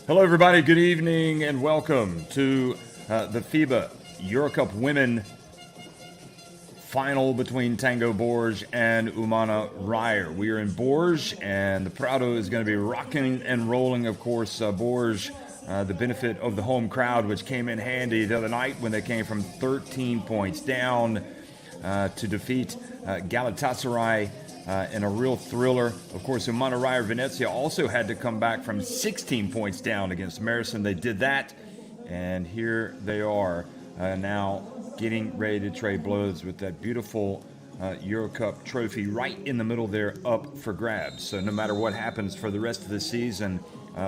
Hello, everybody. Good evening and welcome to the FIBA EuroCup Women final between Tango Bourges and Umana Reyer. We are in Bourges, and the Prado is going to be rocking and rolling. Of course, Bourges, the benefit of the home crowd, which came in handy the other night when they came from 13 points down to defeat Galatasaray in a real thriller. Of course, Umana Reyer Venezia also had to come back from 16 points down against Marison. They did that, and here they are now getting ready to trade blows with that beautiful EuroCup trophy right in the middle there up for grabs. So no matter what happens for the rest of the season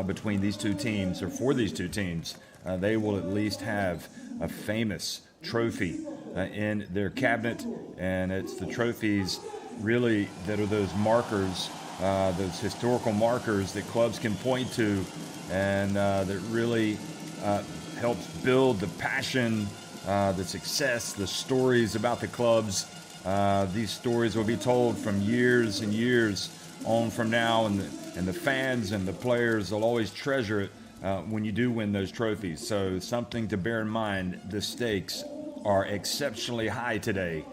between these two teams, or for these two teams, they will at least have a famous trophy in their cabinet, and it's the trophies really that are those markers, those historical markers that clubs can point to, and that really helps build the passion, the success, the stories about the clubs. These stories will be told from years and years on from now, and the fans and the players will always treasure it when you do win those trophies. So something to bear in mind, the stakes are exceptionally high today.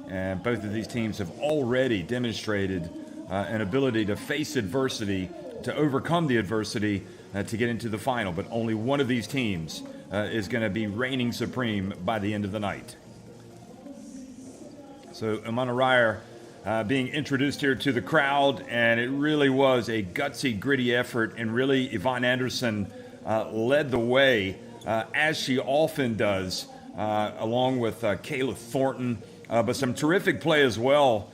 And both of these teams have already demonstrated an ability to face adversity, to overcome the adversity, to get into the final. But only one of these teams is going to be reigning supreme by the end of the night. So Umana Reyer being introduced here to the crowd, and it really was a gutsy, gritty effort. And really, Yvonne Anderson led the way, as she often does, along with Kayla Thornton. But some terrific play as well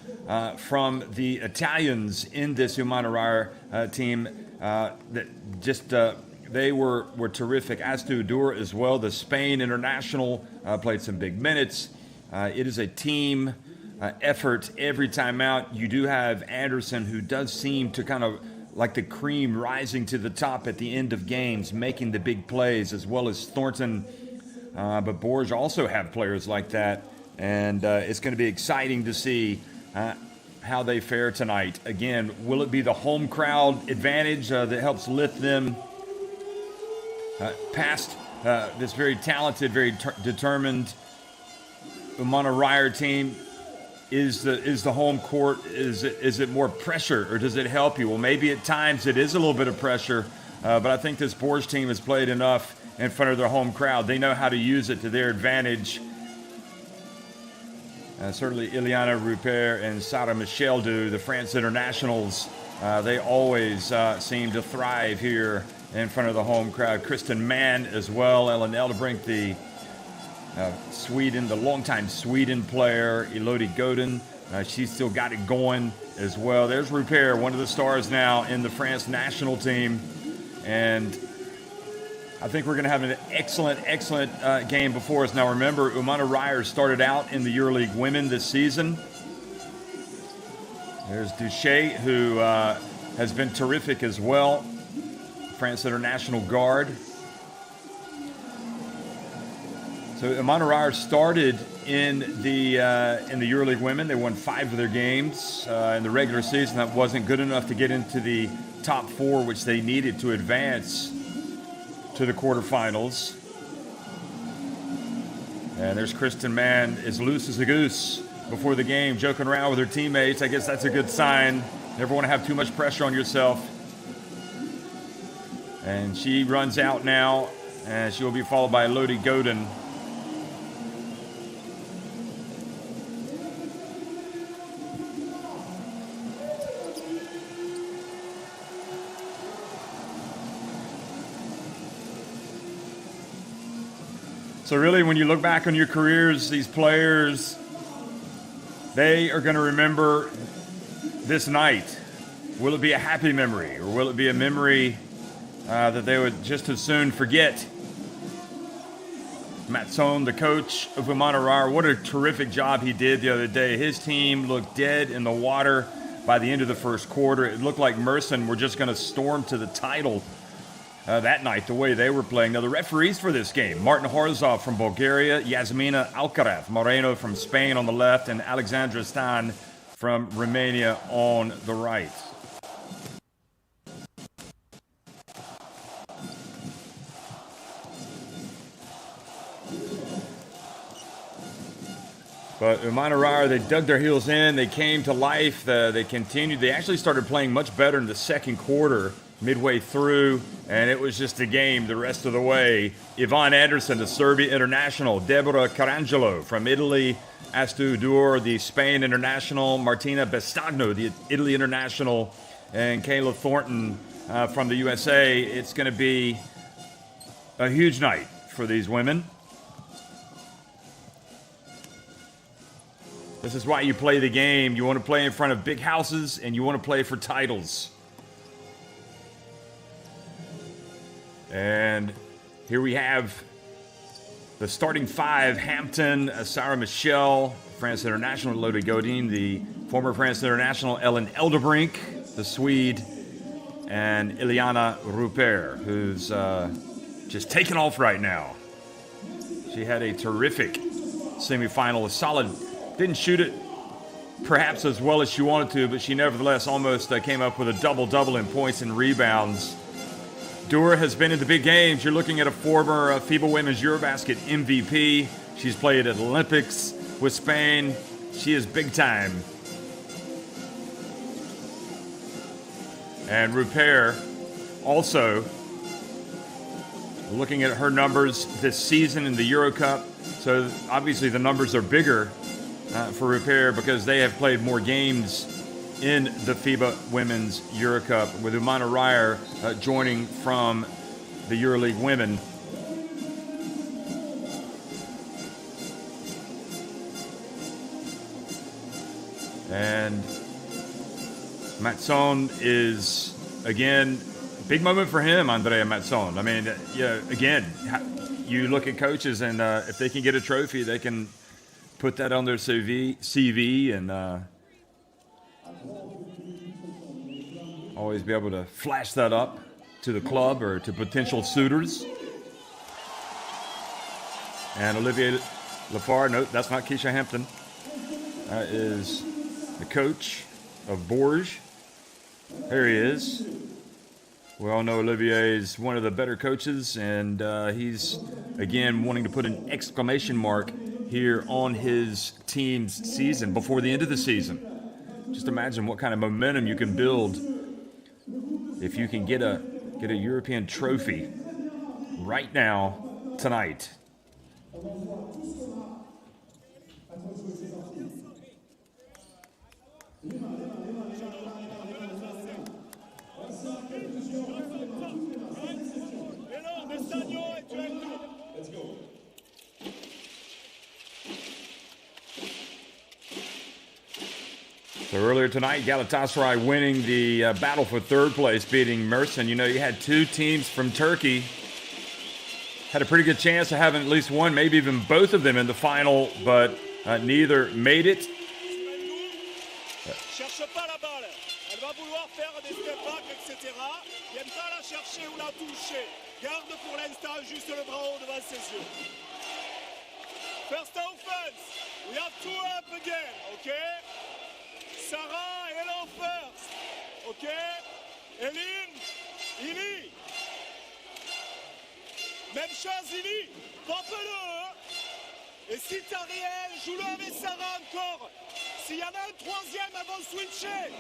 from the Italians in this Umana Reyer team. That just they were terrific. Astu Dur as well, the Spain international, played some big minutes. It is a team effort every time out. You do have Anderson, who does seem to kind of like the cream rising to the top at the end of games, making the big plays, as well as Thornton. But Bourges also have players like that. And it's going to be exciting to see how they fare tonight. Again, will it be the home crowd advantage that helps lift them past this very talented, very determined Umana Reyer team? Is the home court, is it more pressure, or does it help you? Well, maybe at times it is a little bit of pressure, but I think this Bourges team has played enough in front of their home crowd. They know how to use it to their advantage. Certainly Ileana Rupert and Sarah Michel do, the France internationals. They always seem to thrive here in front of the home crowd. Kristen Mann as well. Ellen Eldebrink, the Sweden, the longtime Sweden player. Elodie Godin, she's still got it going as well. There's Rupert, one of the stars now in the France national team. And I think we're going to have an excellent game before us. Now, remember, Umana Reyer started out in the EuroLeague Women this season. There's Duché, who has been terrific as well. France international guard. So Umana Reyer started in the EuroLeague Women. They won 5 of their games in the regular season. That wasn't good enough to get into the top 4, which they needed to advance to the quarterfinals. And there's Kristen Mann, as loose as a goose before the game, joking around with her teammates. I guess that's a good sign. Never want to have too much pressure on yourself. And she runs out now, and she will be followed by Elodie Godin. So really, when you look back on your careers, these players, they are going to remember this night. Will it be a happy memory, or will it be a memory that they would just as soon forget? Matson, the coach of Umana Reyer, what a terrific job he did the other day. His team looked dead in the water by the end of the first quarter. It looked like Marison were just going to storm to the title that night, the way they were playing. Now, the referees for this game, Martin Horzov from Bulgaria, Yasmina Alcaraz Moreno from Spain on the left, and Alexandra Stan from Romania on the right. But Umana Reyer, they dug their heels in. They came to life. They continued. They actually started playing much better in the second quarter, midway through, and it was just a game the rest of the way. Yvonne Anderson, the Serbia international. Deborah Carangelo from Italy. Astu Dur, the Spain international. Martina Bestagno, the Italy international. And Kayla Thornton from the USA. It's going to be a huge night for these women. This is why you play the game. You want to play in front of big houses, and you want to play for titles. And here we have the starting five: Hampton, Sarah Michel, France International, Lotte Godin, the former France International, Ellen Elderbrink, the Swede, and Iliana Rupert, who's just taking off right now. She had a terrific semifinal, a solid. Didn't shoot it perhaps as well as she wanted to, but she nevertheless almost came up with a double-double in points and rebounds. Dur has been in the big games. You're looking at a former FIBA Women's Eurobasket MVP. She's played at Olympics with Spain. She is big time. And Rupert also looking at her numbers this season in the EuroCup. So obviously the numbers are bigger for Rupert because they have played more games in the FIBA Women's EuroCup, with Umana Reyer joining from the EuroLeague Women. And Matson is, again, big moment for him, Andrea Matson. I mean, yeah, again, you look at coaches, and if they can get a trophy, they can put that on their CV and always be able to flash that up to the club or to potential suitors. And Olivier Lafar, no, that's not Keisha Hampton. That is the coach of Bourges. There he is. We all know Olivier is one of the better coaches, and he's, again, wanting to put an exclamation mark here on his team's season before the end of the season. Just imagine what kind of momentum you can build if you can get a European trophy right now, tonight. So earlier tonight, Galatasaray winning the battle for third place, beating Mersin. You know, you had two teams from Turkey. Had a pretty good chance of having at least one, maybe even both of them in the final, but neither made it. Cherche pas la balle. Elle va vouloir faire des step back, etc. Viens pas la chercher ou la toucher. Garde pour l'instant juste le bras haut devant ses yeux. First offense. We have two up again, okay? Sarah, hello first. Okay? Eline, Ili. Même chose, Ili. Pompe-le. Et si t'as rien, joue-le avec Sarah encore. S'il y en a un troisième, elles vont switcher.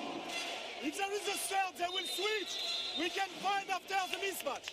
If there is a third, they will switch. We can find after the mismatch.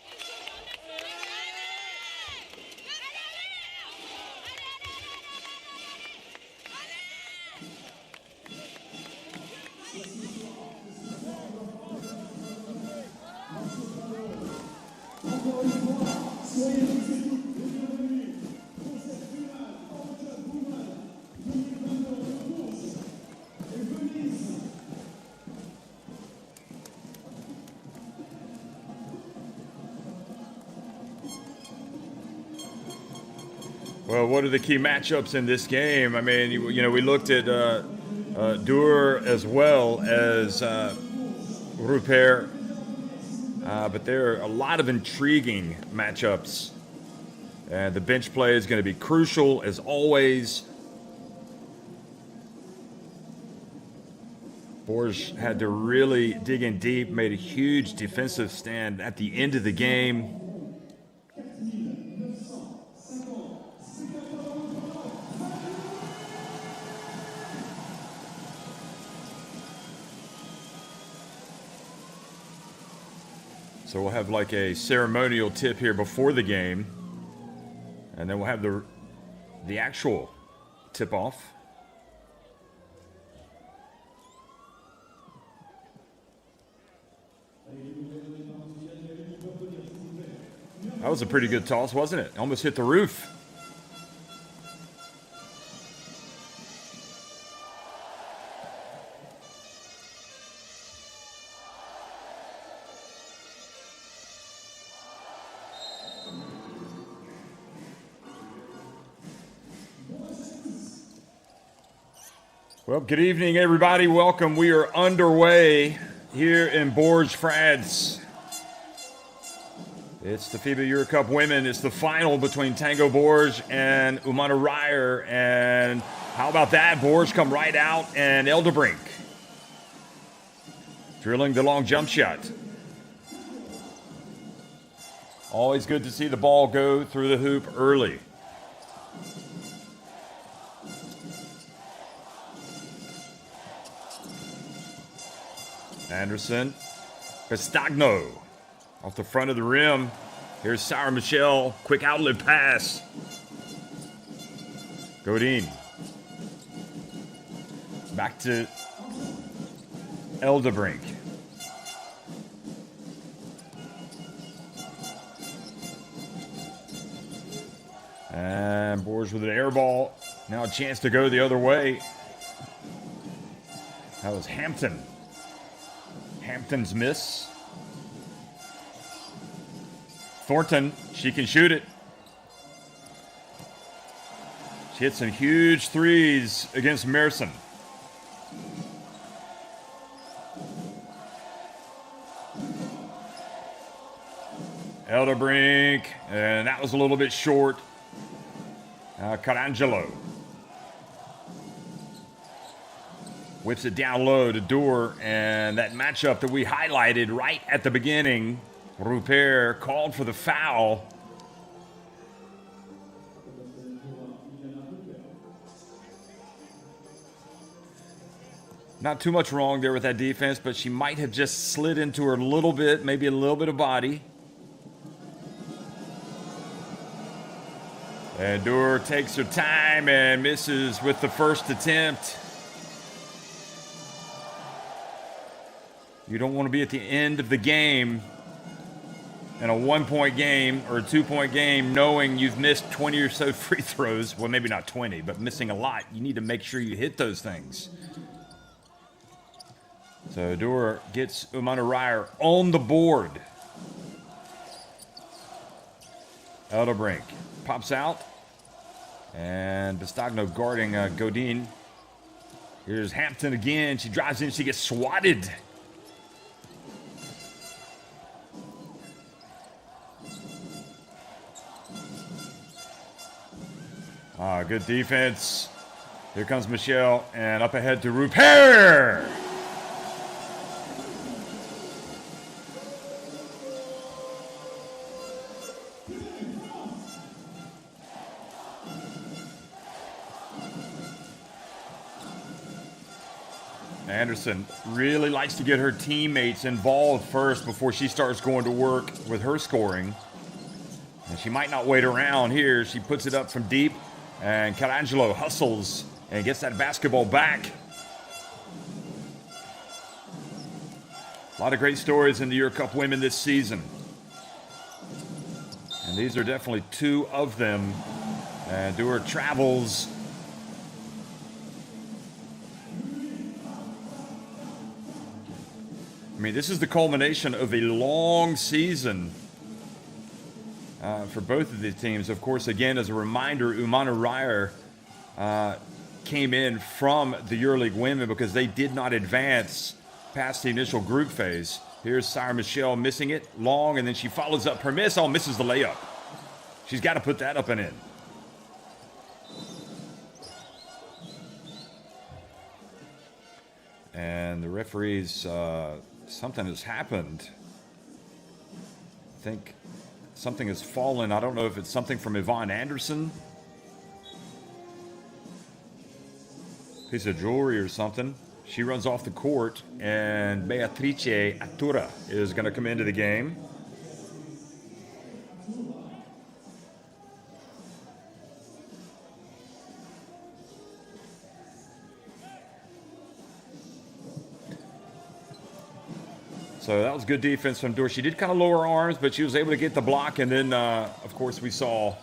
Well, what are the key matchups in this game? I mean, you know, we looked at Dur as well as Rupert, but there are a lot of intriguing matchups. And the bench play is going to be crucial, as always. Bourges had to really dig in deep, made a huge defensive stand at the end of the game. So we'll have like a ceremonial tip here before the game. And then we'll have the actual tip-off. That was a pretty good toss, wasn't it? Almost hit the roof. Well, good evening, everybody. Welcome. We are underway here in Bourges, France. It's the FIBA EuroCup women. It's the final between Tango Bourges and Umana Reyer. And how about that? Bourges come right out, and Elderbrink drilling the long jump shot. Always good to see the ball go through the hoop early. Anderson, Pestagno off the front of the rim. Here's Sarah Michelle, quick outlet pass. Godin. Back to Elderbrink. And Bourges with an air ball. Now a chance to go the other way. That was Hampton. Hampton's miss. Thornton, she can shoot it. She hit some huge threes against Merson. Elderbrink, and that was a little bit short. Carangelo whips it down low to Doer, and that matchup that we highlighted right at the beginning, Rupert called for the foul. Not too much wrong there with that defense, but she might have just slid into her a little bit, maybe a little bit of body. And Doer takes her time and misses with the first attempt. You don't want to be at the end of the game in a 1-point game or a 2-point game knowing you've missed 20 or so free throws. Well, maybe not 20, but missing a lot. You need to make sure you hit those things. So Doer gets Umana Reyer on the board. Elderbrink pops out. And Pestagno guarding Godin. Here's Hampton again. She drives in. She gets swatted. Good defense. Here comes Michelle, and up ahead to Rupert. Anderson really likes to get her teammates involved first before she starts going to work with her scoring. And she might not wait around here. She puts it up from deep. And Carangelo hustles and gets that basketball back. A lot of great stories in the EuroCup women this season. And these are definitely two of them. And Doer travels. I mean, this is the culmination of a long season for both of these teams. Of course, again, as a reminder, Umana Reyer came in from the EuroLeague women because they did not advance past the initial group phase. Here's Sarah Michelle missing it long, and then she follows up her miss. Oh, misses the layup. She's got to put that up and in. And the referees, something has happened. I think something has fallen. I don't know if it's something from Yvonne Anderson. Piece of jewelry or something. She runs off the court, and Beatrice Atura is going to come into the game. So that was good defense from Bourges. She did kind of lower her arms, but she was able to get the block. And then, of course, we saw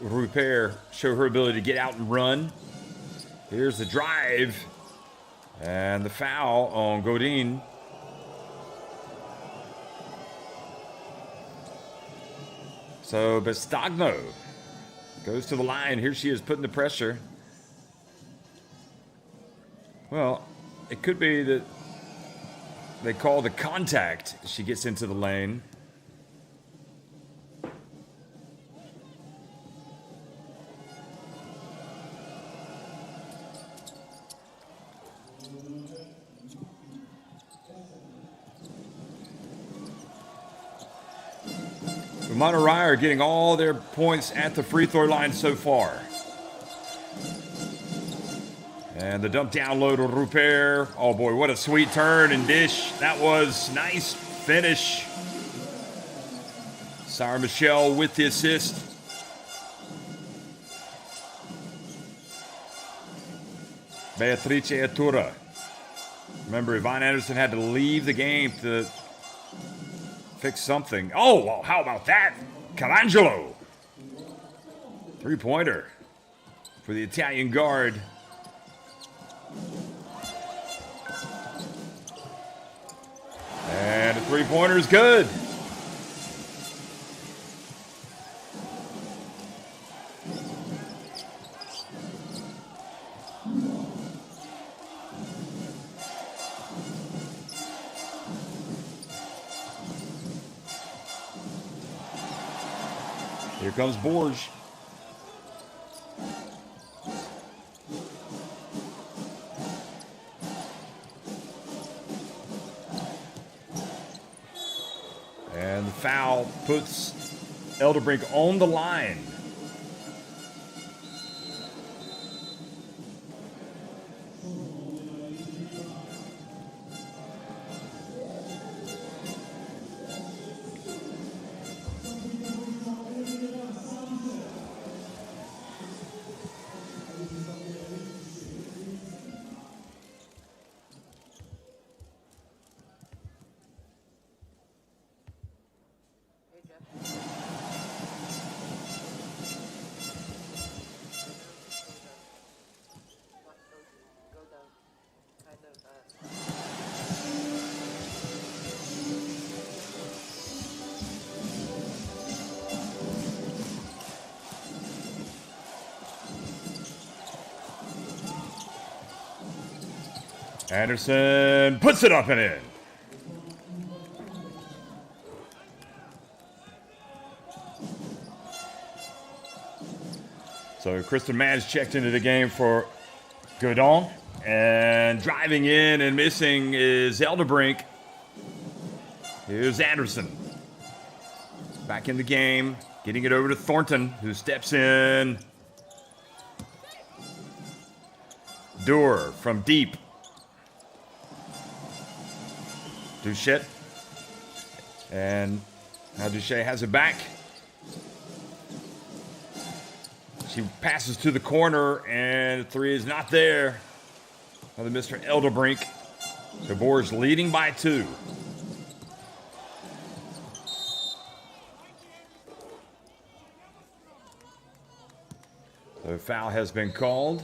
Reyer show her ability to get out and run. Here's the drive. And the foul on Godin. So Bestagno goes to the line. Here she is putting the pressure. Well, it could be that they call the contact. She gets into the lane. Umana Reyer getting all their points at the free throw line so far. And the dump down low to Reyer. Oh boy, what a sweet turn and dish. That was nice finish. Sarah Michelle with the assist. Beatrice Atura. Remember, Yvonne Anderson had to leave the game to fix something. Oh, well, how about that? Carangelo. Three-pointer for the Italian guard. And the three-pointer is good. Here comes Bourges. And the foul puts Elderbrink on the line. Anderson puts it up and in. So Kristen Madge checked into the game for Godin. And driving in and missing is Elderbrink. Here's Anderson. Back in the game. Getting it over to Thornton, who steps in. Doer from deep. Duchette. And now Duchette has it back. She passes to the corner, and the three is not there. Another Mr. Elderbrink. The Bourges leading by 2. The foul has been called.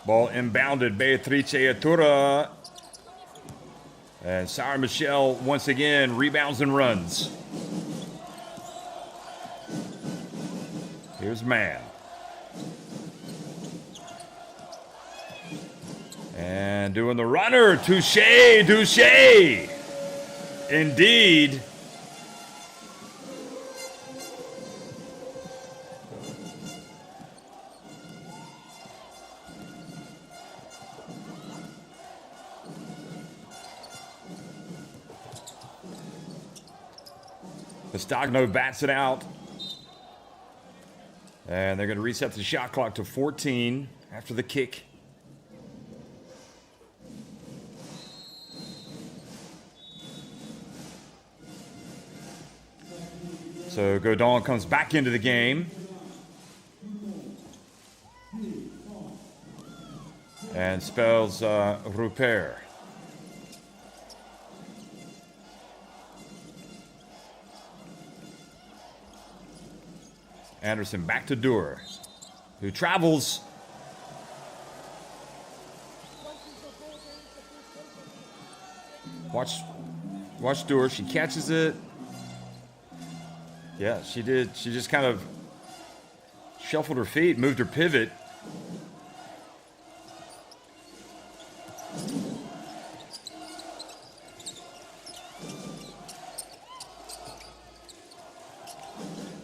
Ball inbounded, Beatrice Atura. And Sarah Michelle once again rebounds and runs. Here's Mann. And doing the runner, Touche. Indeed. Stagno bats it out. And they're going to reset the shot clock to 14 after the kick. So Godin comes back into the game. And spells Rupert. Anderson back to Dur, who travels. Watch Dur. She catches it. Yeah, she did. She just kind of shuffled her feet, moved her pivot.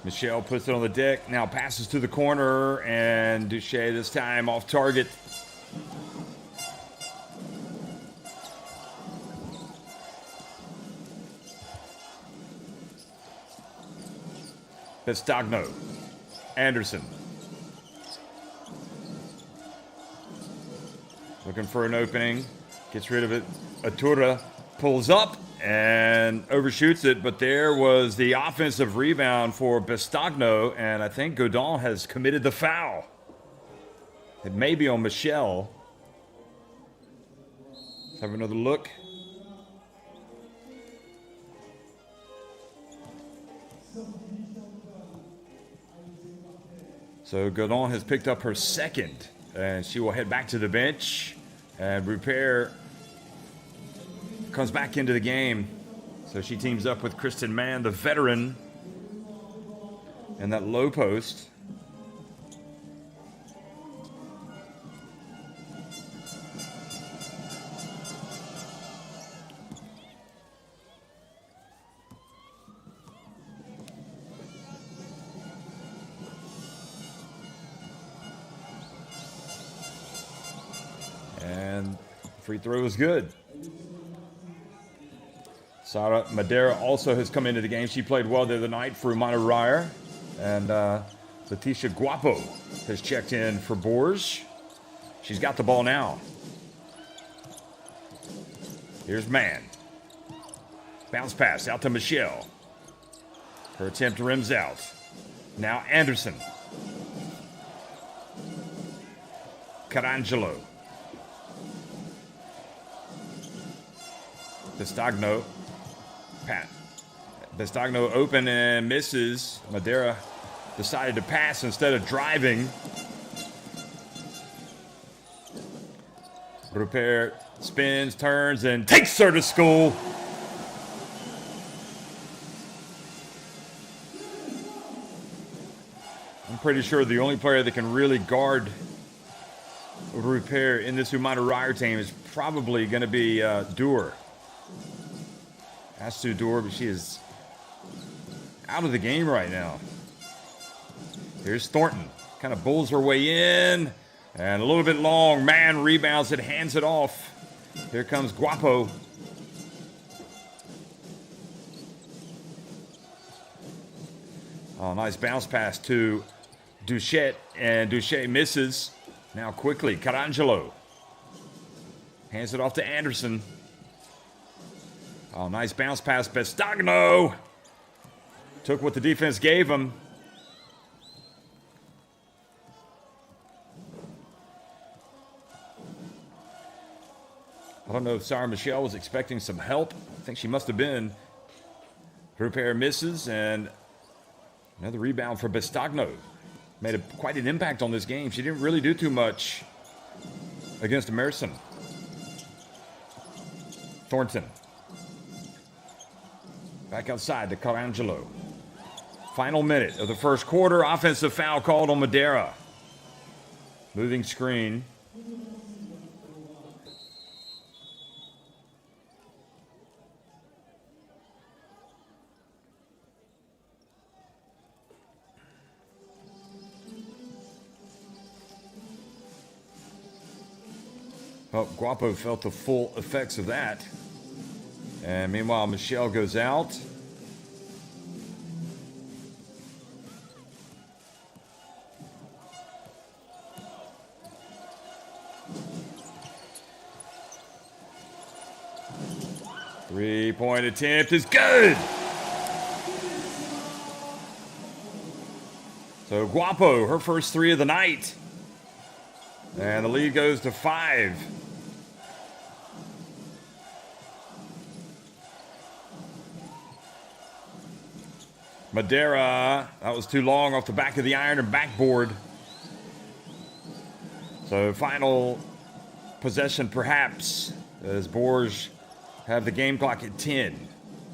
Michelle puts it on the deck, now passes to the corner, and Duché this time off target. Pestagno, Anderson. Looking for an opening, gets rid of it. Atura pulls up and overshoots it, but there was the offensive rebound for Pestagno, and I think Godin has committed the foul. It may be on Michelle. Let's have another look. So Godin has picked up her second, and she will head back to the bench, and Rupert comes back into the game. So she teams up with Kristen Mann, the veteran, in that low post. And free throw is good. Sara Madeira also has come into the game. She played well the other night for Umana Reyer. And Leticia Guapo has checked in for Bourges. She's got the ball now. Here's Mann. Bounce pass out to Michelle. Her attempt rims out. Now Anderson. Carangelo. Pestagno. Pestagno open and misses. Madeira decided to pass instead of driving. Rupert spins, turns, and takes her to school. I'm pretty sure the only player that can really guard Rupert in this Umana Reyer team is probably going to be Dur. Has to Dur, but she is out of the game right now. Here's Thornton. Kind of bulls her way in. And a little bit long. Mann rebounds it, hands it off. Here comes Guapo. Oh, nice bounce pass to Duchette. And Duché misses. Now quickly, Carangelo. Hands it off to Anderson. Oh, nice bounce pass. Pestagno took what the defense gave him. I don't know if Sarah Michelle was expecting some help. I think she must have been. Rupert misses, and another rebound for Pestagno. Made quite an impact on this game. She didn't really do too much against Emerson. Thornton. Back outside to Carangelo. Final minute of the first quarter. Offensive foul called on Madeira. Moving screen. Oh, Guapo felt the full effects of that. And meanwhile, Michelle goes out. Three-point attempt is good. So Guapo, her first three of the night. And the lead goes to 5. Madeira, that was too long off the back of the iron and backboard. So final possession perhaps, as Bourges have the game clock at 10.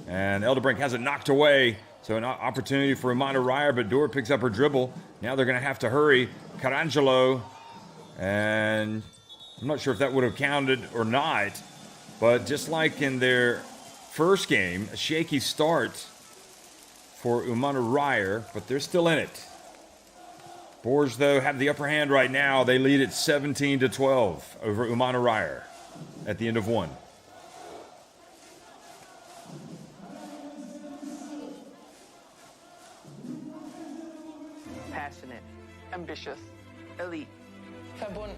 And Elderbrink has it knocked away. So an opportunity for Umana Reyer, but Dora picks up her dribble. Now they're going to have to hurry. Carangelo, and I'm not sure if that would have counted or not, but just like in their first game, a shaky start for Umana Reyer, but they're still in it. Bourges, though, have the upper hand right now. They lead at 17-12 over Umana Reyer at the end of 1. Passionate, ambitious, elite, verbunden,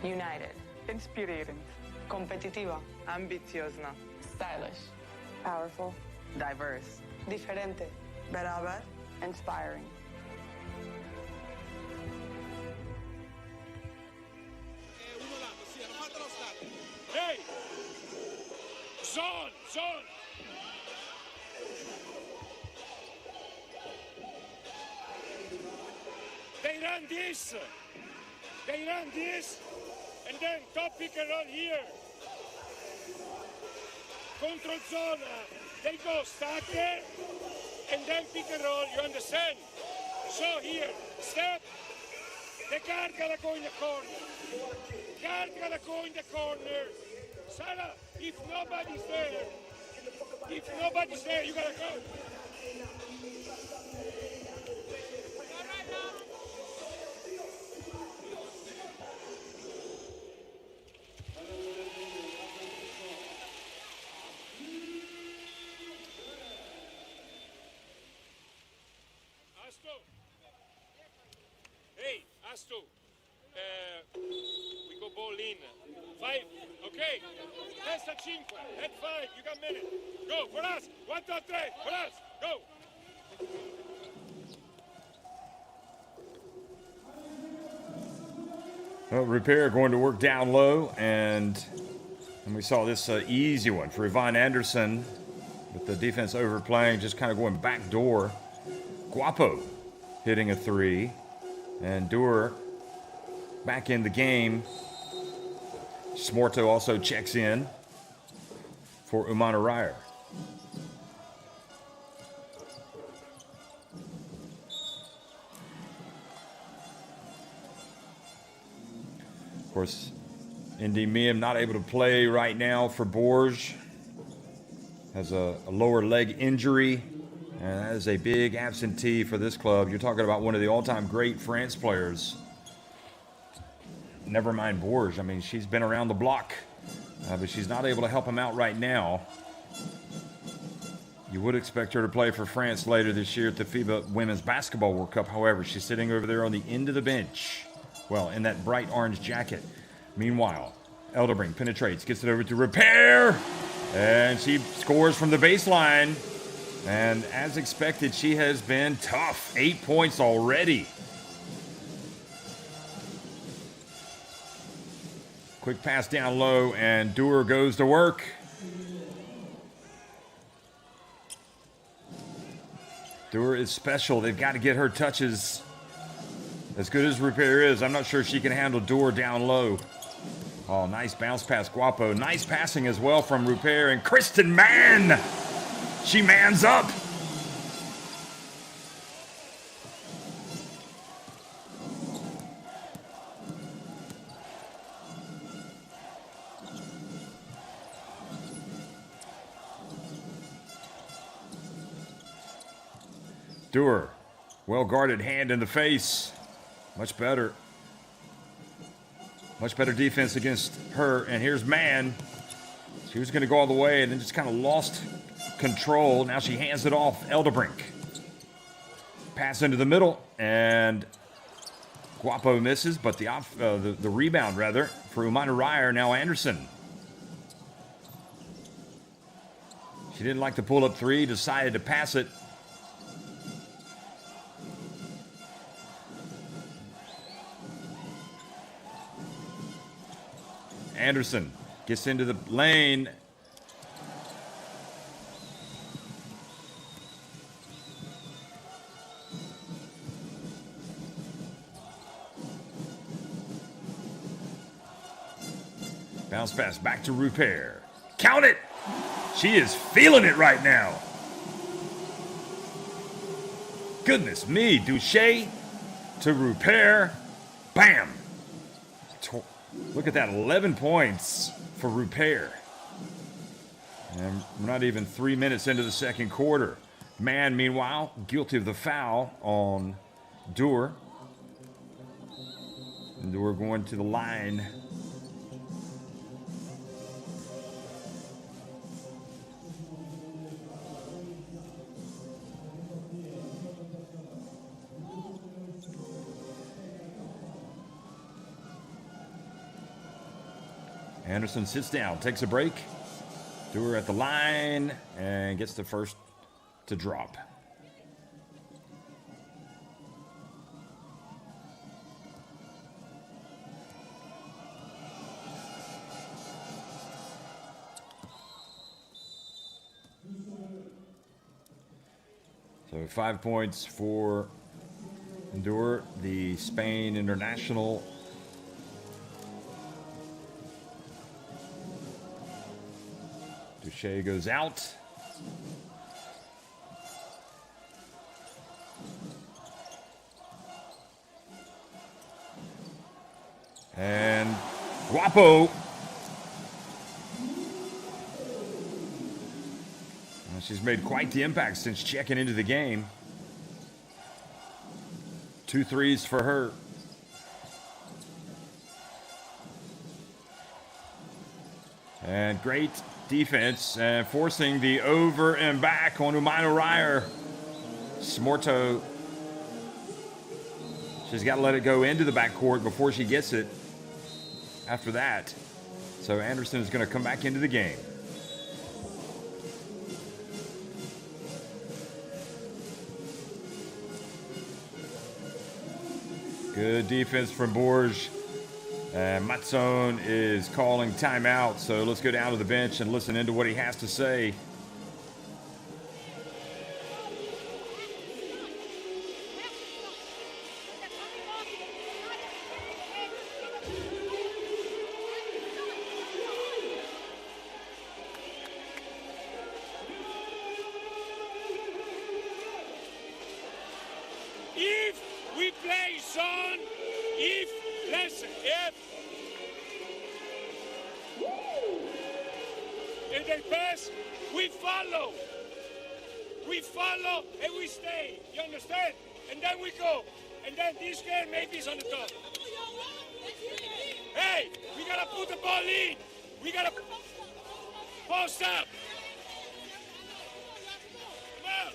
united, inspirierend, competitiva, ambitiozna, stylish, Powerful. diverse, diferente, Beraber. inspiring. Hey! Zone! Zone! They run this! They run this! And then top pick and roll here! Control zone! They go stack there! And then pick and roll, you understand? So here, step! The guard gotta go in the corner! Guard gotta go in the corner! Sarah, if nobody's there, you gotta go! Hey, Astu, we go ball in. 5, okay. Testa 5, head 5, you got minute. Go, for us. 1, 2, 3, for us. Go. Well, Repair going to work down low, and we saw this easy one for Yvonne Anderson with the defense overplaying, just kind of going back door. Guapo hitting a 3, and Dewar back in the game. Smorto also checks in for Umana Reyer. Of course, Indy Miem not able to play right now for Bourges. Has a lower leg injury, and that is a big absentee for this club. You're talking about one of the all-time great France players. Never mind Bourges. I mean, she's been around the block, but she's not able to help him out right now. You would expect her to play for France later this year at the FIBA Women's Basketball World Cup. However, she's sitting over there on the end of the bench. Well, in that bright orange jacket. Meanwhile, Elderbrink penetrates, gets it over to Repair, and she scores from the baseline. And as expected, she has been tough. 8 points already. Quick pass down low, and Dewar goes to work. Dewar is special. They've got to get her touches. As good as Repair is, I'm not sure she can handle Dewar down low. Oh, nice bounce pass, Guapo. Nice passing as well from Repair. And Kristen Mann! She mans up! Dewar, well-guarded hand in the face. Much better. Much better defense against her. And here's Mann. She was going to go all the way and then just kind of lost control. Now she hands it off. Elderbrink. Pass into the middle. And Guapo misses, but the rebound, rather, for Umana Reyer. Now Anderson. She didn't like the pull-up 3. Decided to pass it. Anderson gets into the lane. Bounce pass back to Rupert. Count it! She is feeling it right now. Goodness me, Duche to Rupert. Bam! Look at that, 11 points for Rupert. And we're not even 3 minutes into the second quarter. Man, meanwhile, guilty of the foul on Doer. And Doer going to the line. Anderson sits down, takes a break. Doer at the line and gets the first to drop. So 5 points for Doer, the Spain international. Duche goes out. And Guapo. Well, she's made quite the impact since checking into the game. 2 threes for her. And great defense and forcing the over and back on Umana Reyer. Smorto. She's got to let it go into the backcourt before she gets it after that. So Anderson is going to come back into the game. Good defense from Bourges. And Matzone is calling timeout, so let's go down to the bench and listen into what he has to say. If we play zone, listen, in the pass, we follow. We follow and we stay. You understand? And then we go. And then this game maybe is on the top. Hey, we gotta put the ball in. We gotta post up. Come on.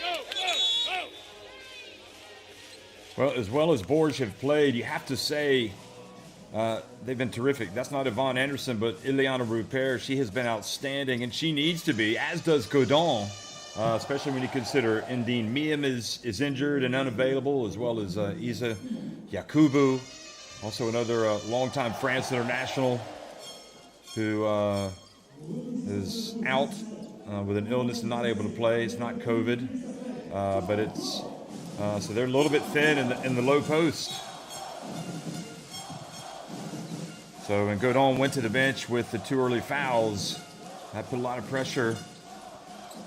Go, go, go. Well, as well as Bourges have played, you have to say they've been terrific. That's not Yvonne Anderson, but Ileana Rupert. She has been outstanding, and she needs to be, as does Godon, especially when you consider Indine Miem is injured and unavailable, as well as Isa Yakubu, also another longtime France international who is out with an illness and not able to play. It's not COVID, but it's... so they're a little bit thin in the low post. So when Godon went to the bench with the 2 early fouls, that put a lot of pressure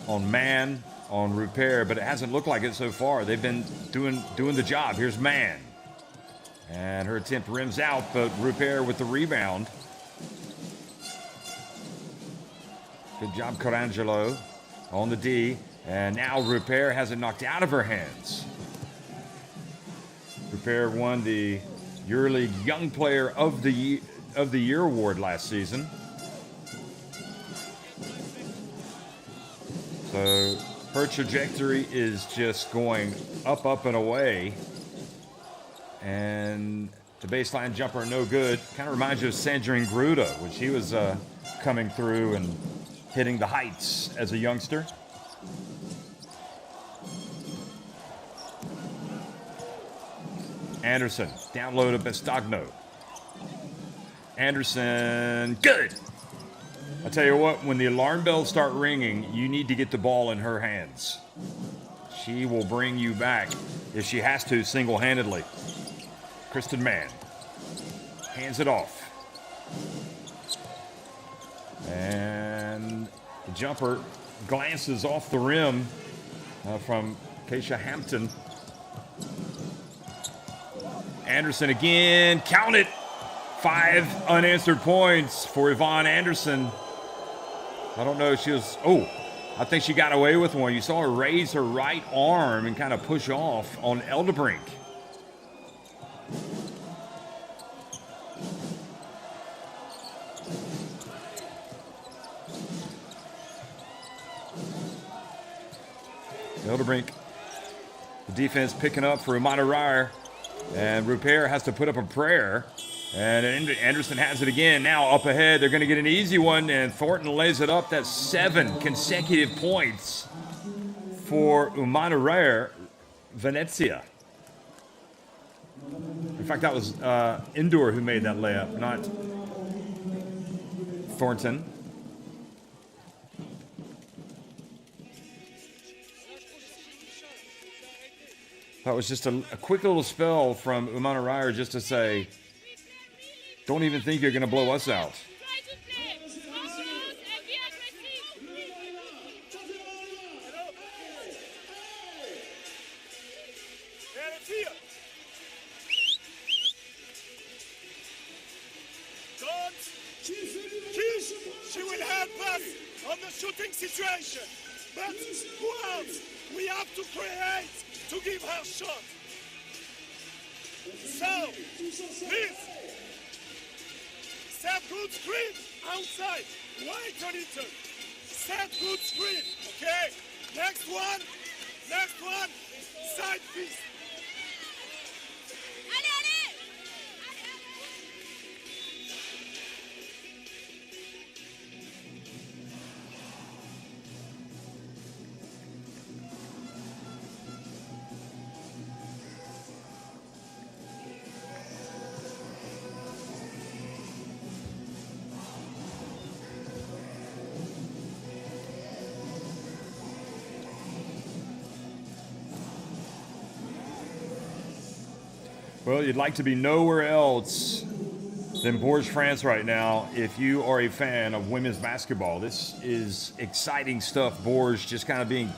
on Mann, on Rupert, but it hasn't looked like it so far. They've been doing the job. Here's Mann. And her attempt rims out, but Rupert with the rebound. Good job, Corangelo on the D. And now Rupert has it knocked out of her hands. Rupert won the EuroLeague Young Player of the Year award last season. So her trajectory is just going up, up, and away. And the baseline jumper, no good. Kind of reminds you of Sandrine Gruda when she was coming through and hitting the heights as a youngster. Anderson, down low to Bestagno. Anderson, good. I tell you what, when the alarm bells start ringing, you need to get the ball in her hands. She will bring you back if she has to single-handedly. Kristen Mann hands it off. And the jumper glances off the rim from Keisha Hampton. Anderson again, count it. 5 unanswered points for Yvonne Anderson. I don't know if she was, I think she got away with one. You saw her raise her right arm and kind of push off on Eldebrink. Eldebrink, the defense picking up for Umana Reyer. And Rupert has to put up a prayer. And Anderson has it again. Now up ahead, they're going to get an easy one. And Thornton lays it up. That's 7 consecutive points for Umana Reyer, Venezia. In fact, that was Indoor who made that layup, not Thornton. That was just a quick little spell from Umana Reyer just to say, don't even think you're going to blow us out. She will help us on the shooting situation. But who else? We have to create to give her shot. So, please, set good screen outside. Wait on it. Set good screen, okay? Next one, side piece. Well, you'd like to be nowhere else than Bourges, France right now if you are a fan of women's basketball. This is exciting stuff. Bourges just kind of being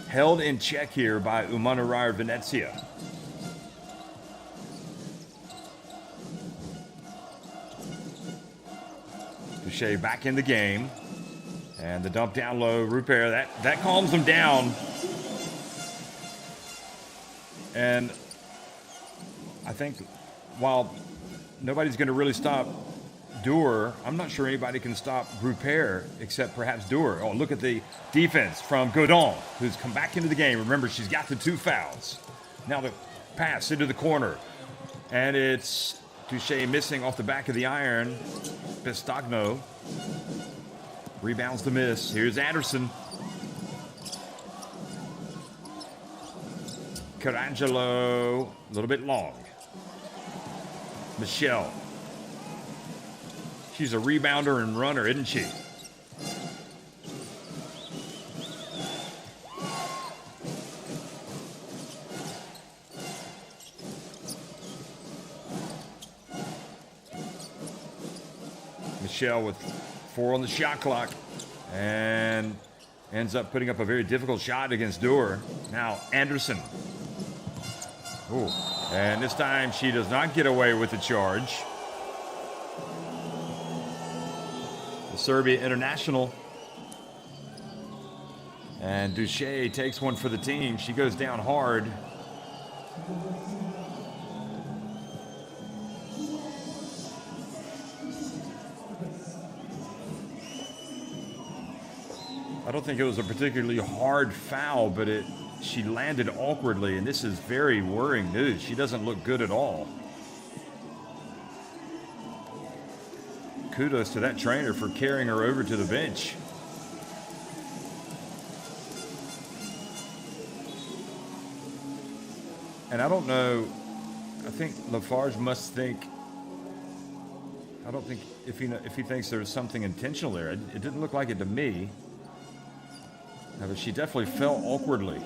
held in check here by Umana Reyer Venezia. Boucher back in the game. And the dump down low, Rupert, that calms them down. And I think while nobody's going to really stop Dewar, I'm not sure anybody can stop Rupert except perhaps Dewar. Oh, look at the defense from Godon, who's come back into the game. Remember, she's got the 2 fouls. Now the pass into the corner. And it's Touche missing off the back of the iron. Pestagno rebounds the miss. Here's Anderson. Carangelo, a little bit long. Michelle. She's a rebounder and runner, isn't she? Michelle with 4 on the shot clock and ends up putting up a very difficult shot against Dewar. Now Anderson. Ooh. And this time she does not get away with the charge. The Serbia international. And Duche takes one for the team. She goes down hard. I don't think it was a particularly hard foul, but she landed awkwardly, and this is very worrying news. She doesn't look good at all. Kudos to that trainer for carrying her over to the bench. And I don't know, I think Lafarge must think, I don't think if he thinks there's something intentional there. It didn't look like it to me. But she definitely fell awkwardly.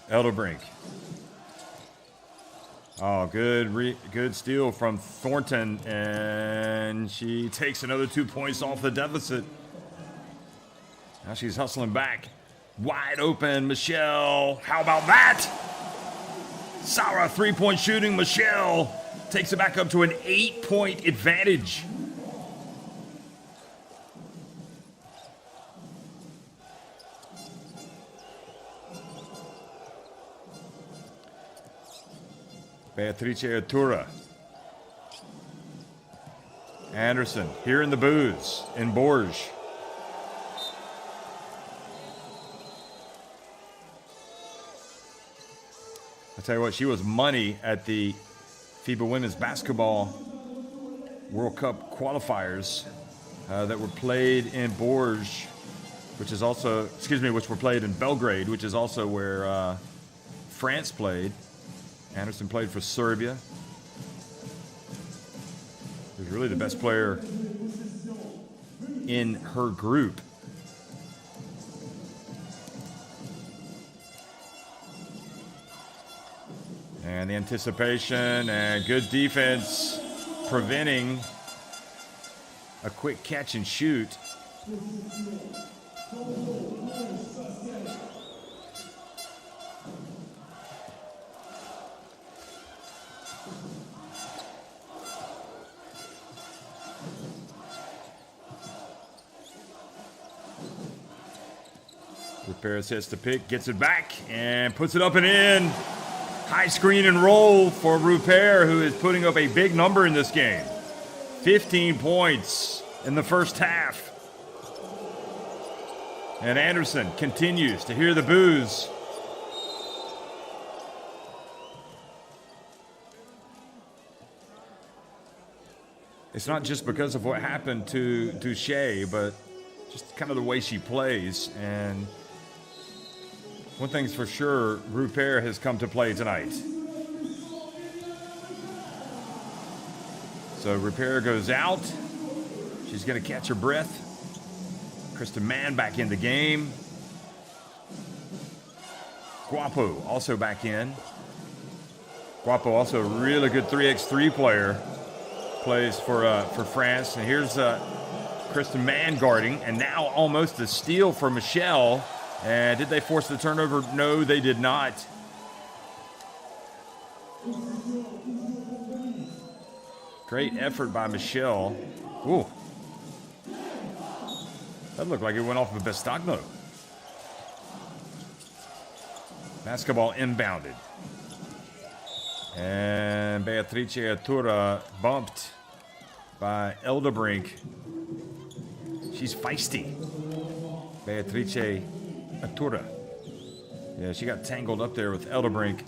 Elderbrink. Oh, good steal from Thornton, and she takes another 2 points off the deficit. Now she's hustling back. Wide open, Michelle. How about that? Sarah, three-point shooting. Michelle takes it back up to an 8-point advantage. Beatrice Artura. Anderson here in the booths in Bourges. I tell you what, she was money at the FIBA Women's Basketball World Cup qualifiers that were played in Bourges, which were played in Belgrade, which is also where France played. Anderson played for Serbia. He was really the best player in her group. And the anticipation and good defense preventing a quick catch and shoot. Paris hits the pick, gets it back, and puts it up and in. High screen and roll for Rupert, who is putting up a big number in this game. 15 points in the first half. And Anderson continues to hear the boos. It's not just because of what happened to Duche, but just kind of the way she plays. And one thing's for sure, Rupert has come to play tonight. So Rupert goes out. She's going to catch her breath. Kristen Mann back in the game. Guapo also back in. Guapo also a really good 3x3 player. Plays for France. And here's Kristen Mann guarding. And now almost a steal for Michelle. And did they force the turnover? No, they did not. Great effort by Michelle. Ooh. That looked like it went off of Bestagno. Basketball inbounded. And Beatrice Artura bumped by Elderbrink. She's feisty. Beatrice Artura. Yeah, she got tangled up there with Elderbrink.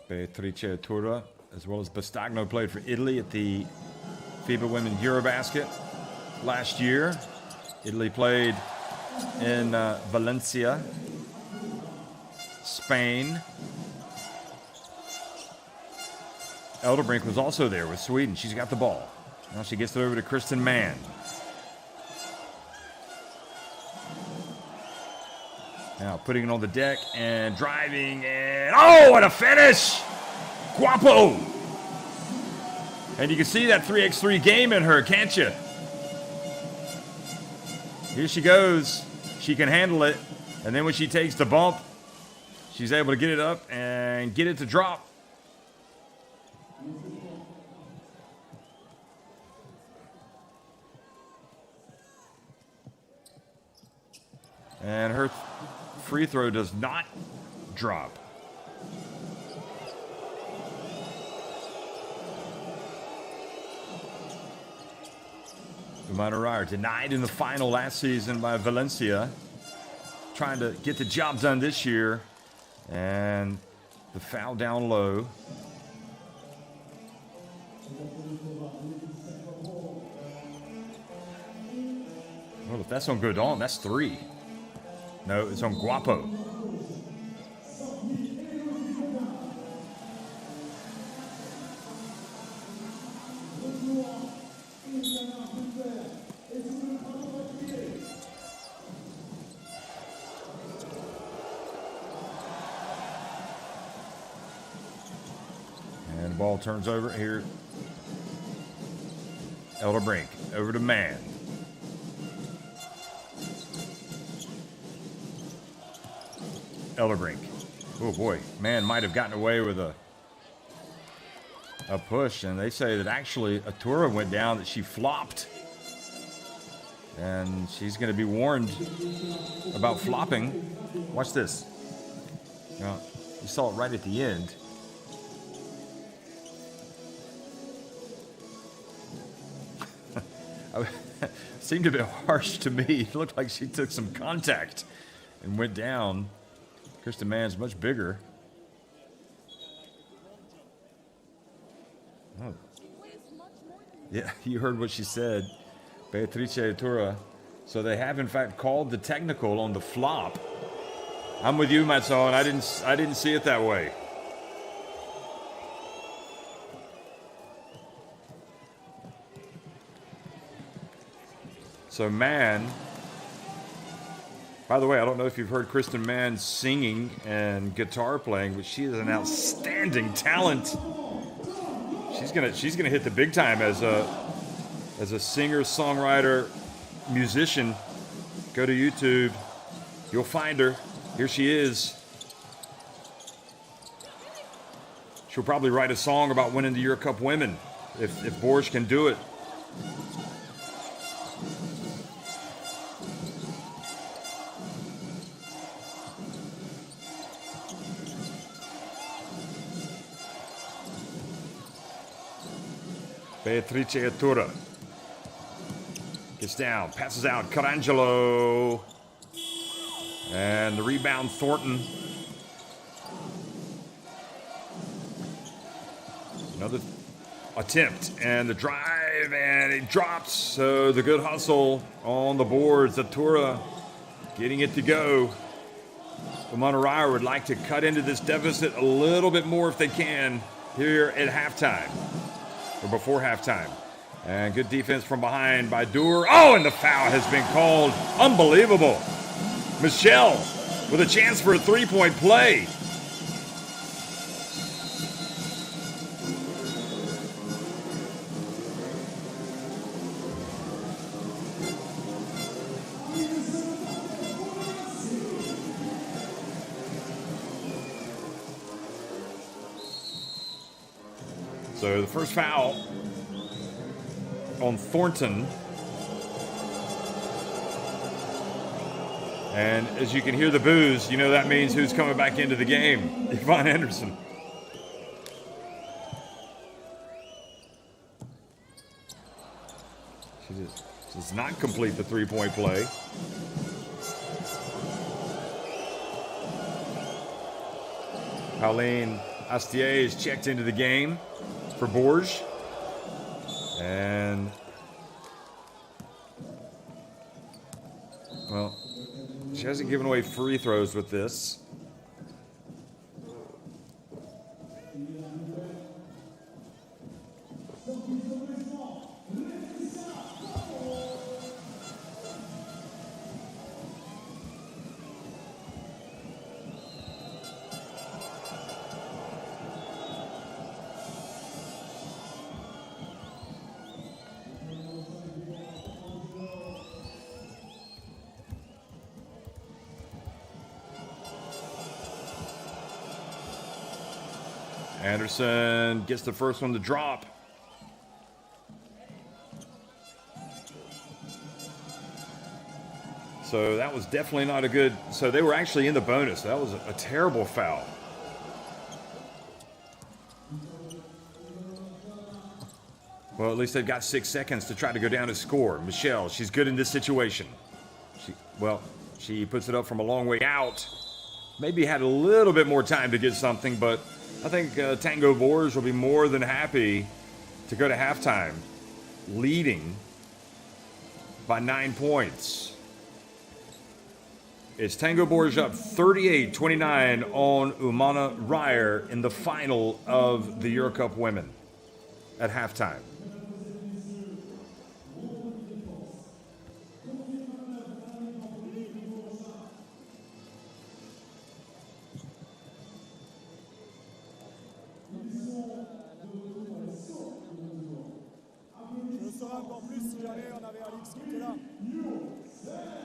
Beatrice Artura, as well as Bestagno, played for Italy at the FIBA Women's Eurobasket last year. Italy played in Valencia, Spain. Elderbrink was also there with Sweden. She's got the ball. Now she gets it over to Kristen Mann. Now putting it on the deck and driving and oh, what a finish! Guapo! And you can see that 3x3 game in her, can't you? Here she goes. She can handle it. And then when she takes the bump, she's able to get it up and get it to drop. And her free throw does not drop. Umana Reyer denied in the final last season by Valencia. Trying to get the job done this year. And the foul down low. Well, if that's on Godon, that's 3. No, it's on Guapo. And the ball turns over here. Elderbrink over to Man. Elderbrink. Oh boy, Man might have gotten away with a push, and they say that actually Atura went down, that she flopped. And she's going to be warned about flopping. Watch this. Now, you saw it right at the end. It seemed a bit harsh to me. It looked like she took some contact and went down. Kristen Mann's much bigger. Oh. Yeah, you heard what she said. Beatrice Atura. So they have in fact called the technical on the flop. I'm with you, Matzo, and I didn't see it that way. So Mann, by the way, I don't know if you've heard Kristen Mann singing and guitar playing, but she is an outstanding talent. She's gonna hit the big time as a singer, songwriter, musician. Go to YouTube, you'll find her. Here she is. She'll probably write a song about winning the EuroCup women if Bourges can do it. Beatrice Atura gets down, passes out, Carangelo, and the rebound, Thornton. Another attempt, and the drive, and it drops. So the good hustle on the boards. Atura getting it to go. Umana Reyer would like to cut into this deficit a little bit more if they can here at halftime. Or before halftime. And good defense from behind by Doer. Oh, and the foul has been called. Unbelievable. Michelle with a chance for a three-point play. So the first foul on Thornton. And as you can hear the boos, you know that means who's coming back into the game. Yvonne Anderson. She does not complete the three-point play. Pauline Astier is checked into the game for Bourges. And, well, she hasn't given away free throws with this. Anderson gets the first one to drop. So that was definitely not a good... So they were actually in the bonus. That was a terrible foul. Well, at least they've got 6 seconds to try to go down and score. Michelle, she's good in this situation. She puts it up from a long way out. maybe had a little bit more time to get something, but I think Tango Bourges will be more than happy to go to halftime leading by 9 points. It's Tango Bourges up 38-29 on Umana Reyer in the final of the EuroCup women at halftime. Je le saurais encore plus si jamais on avait Alix qui était là.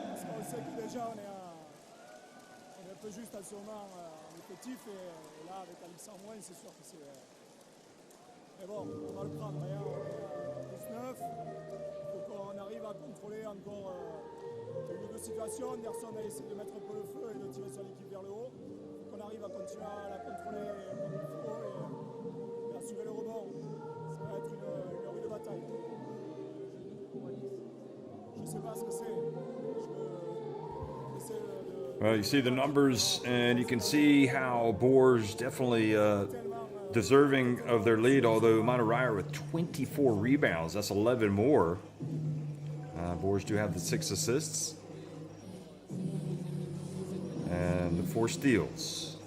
Parce qu'on sait que déjà on est un peu juste en ce moment en effectif et là avec Alix en moins c'est sûr que c'est... Mais bon, on va le prendre, hein. On est à 19. Il faut qu'on arrive à contrôler encore une ou deux situations. Anderson a essayé de mettre un peu le feu et de tirer son équipe vers le haut. Il faut qu'on arrive à continuer à la contrôler comme il faut et assurer le rebond. Ça va être une rue de bataille. Je ne sais pas ce que c'est. Well, you see the numbers, and you can see how Bourges definitely deserving of their lead, although Umana Reyer with 24 rebounds, that's 11 more. Bourges do have the 6 assists and the 4 steals.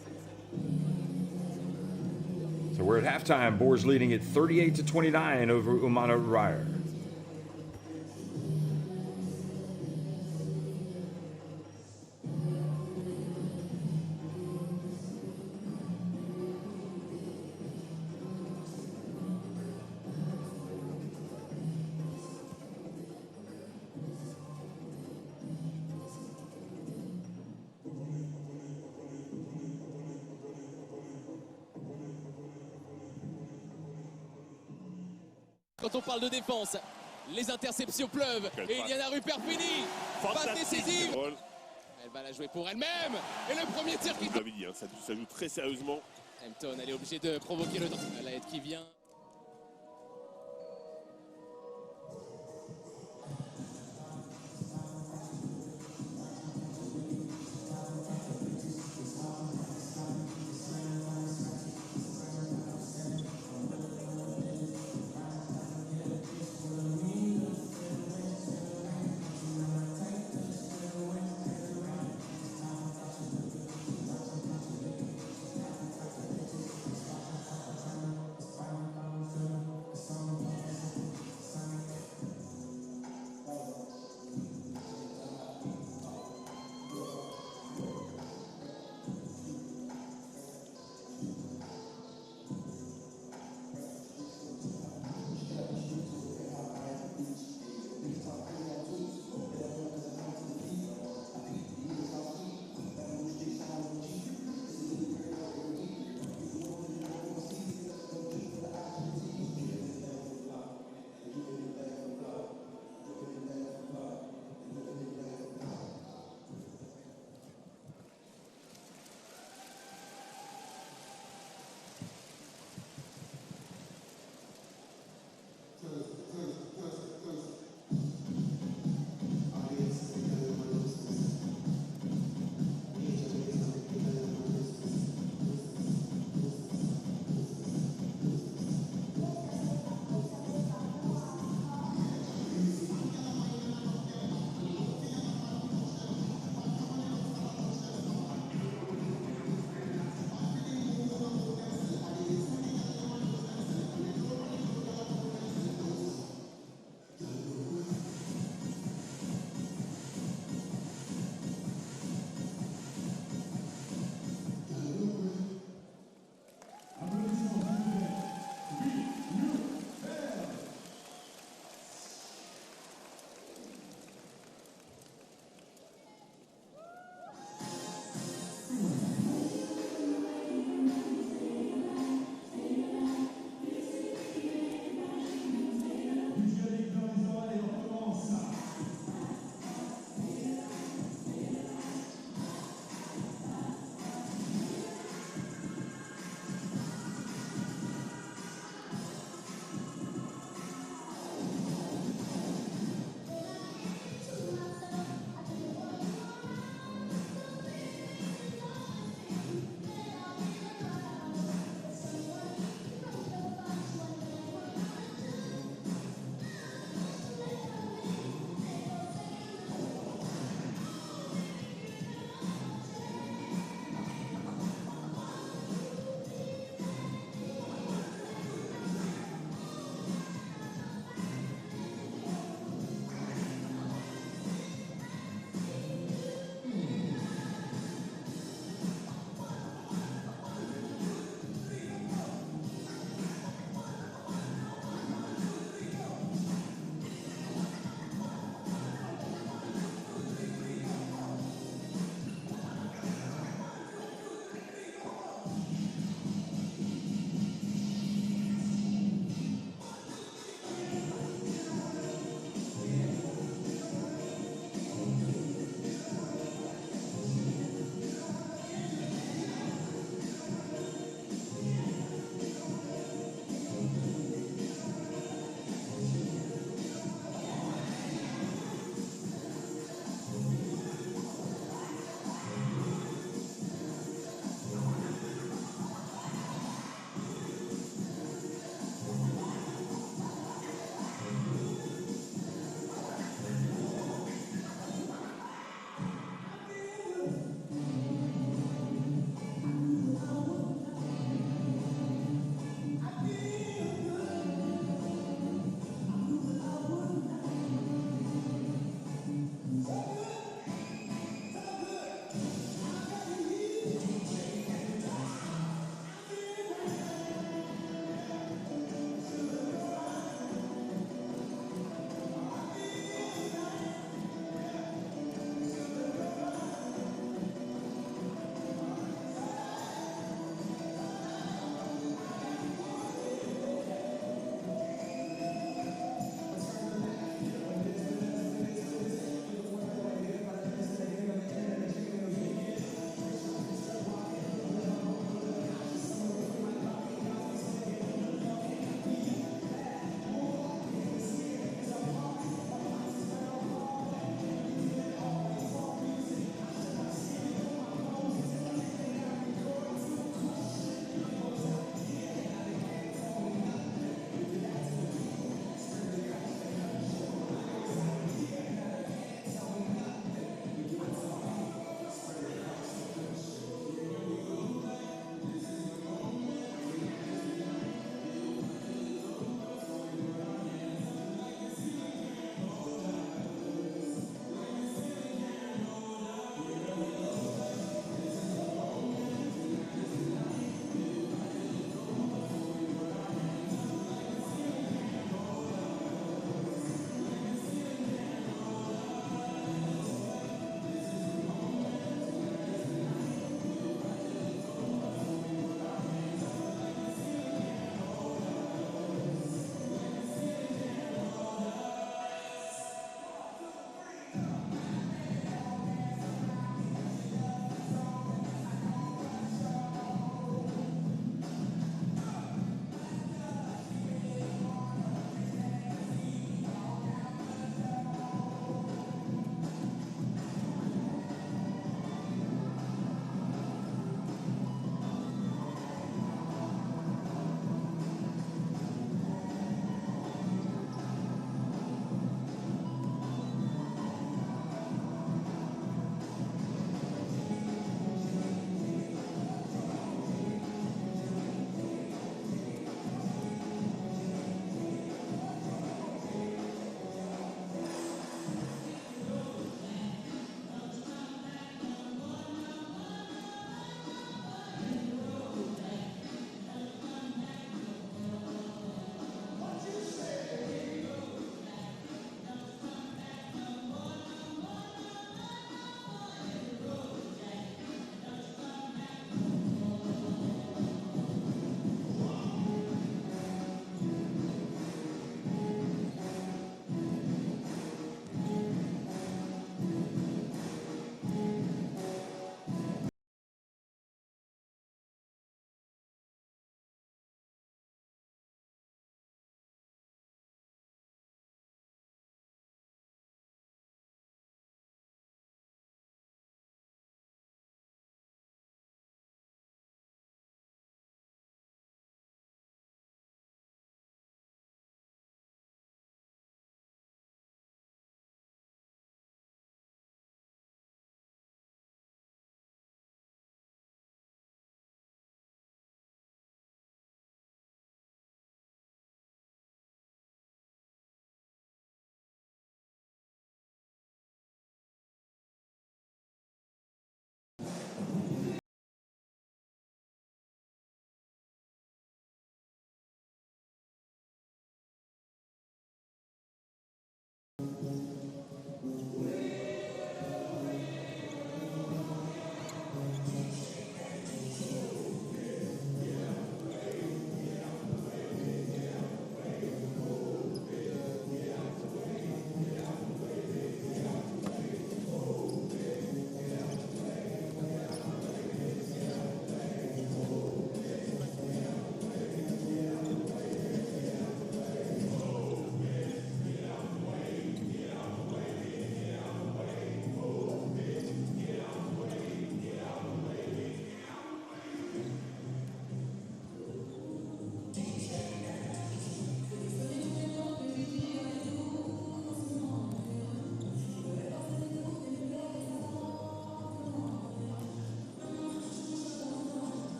So we're at halftime, Bourges leading at 38-29 over Umana Reyer. Quand on parle de défense, les interceptions pleuvent. Et Iliana Rupert-Fini passe décisive. Elle va la jouer pour elle-même. Et le premier tir qui... Ça joue très sérieusement. Hampton, elle est obligée de provoquer le... La aide qui vient.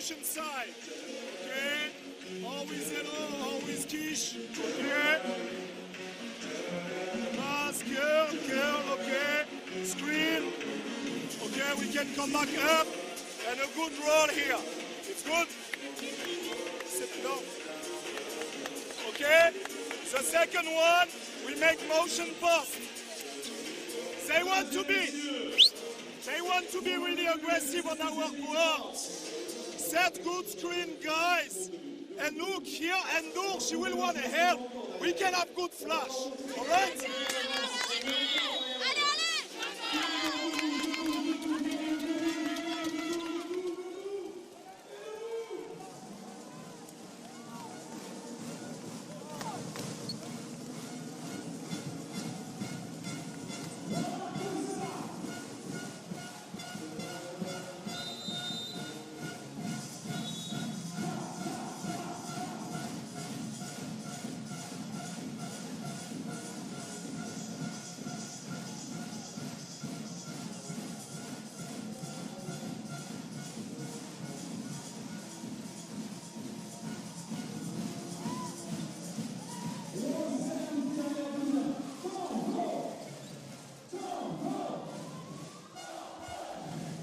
Motion side. Okay. Always yellow, always quiche. Okay. Pass, curl, okay. Screen. Okay, we can come back up. And a good roll here. It's good. Sit down. Okay. The second one, we make motion post. They want to be really aggressive on our boards. Set good screen, guys. And look here, and look, she will want to help. We can have good flash. All right?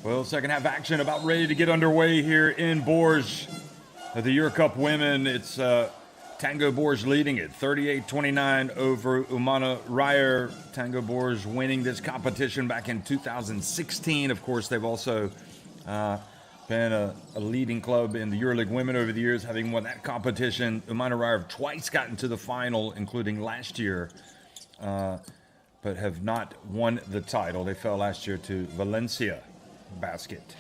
Well, second half action about ready to get underway here in Bourges. The EuroCup women, it's Tango Bourges leading it, 38-29 over Umana Reyer. Tango Bourges winning this competition back in 2016. Of course, they've also been a leading club in the EuroLeague women over the years, having won that competition. Umana Reyer have twice gotten to the final, including last year, but have not won the title. They fell last year to Valencia Basket.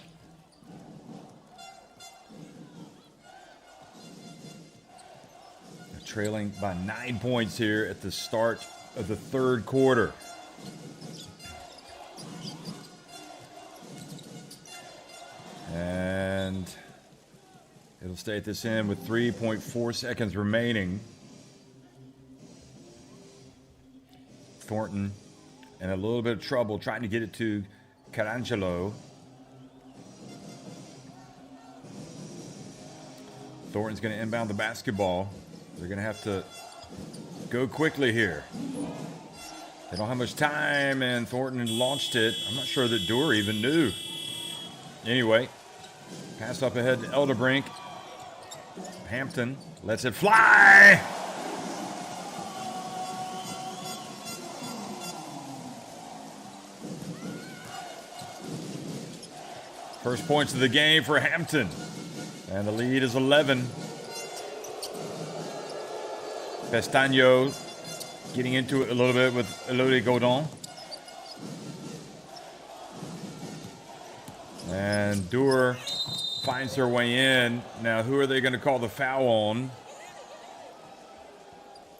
Trailing by 9 points here at the start of the third quarter. And it'll stay at this end with 3.4 seconds remaining. Thornton in a little bit of trouble trying to get it to Carangelo. Thornton's going to inbound the basketball. They're going to have to go quickly here. They don't have much time, and Thornton launched it. I'm not sure that Doer even knew. Anyway, pass up ahead to Elderbrink. Hampton lets it fly. First points of the game for Hampton. And the lead is 11. Pestagno getting into it a little bit with Elodie Godon. And Doer finds her way in. Now, who are they going to call the foul on?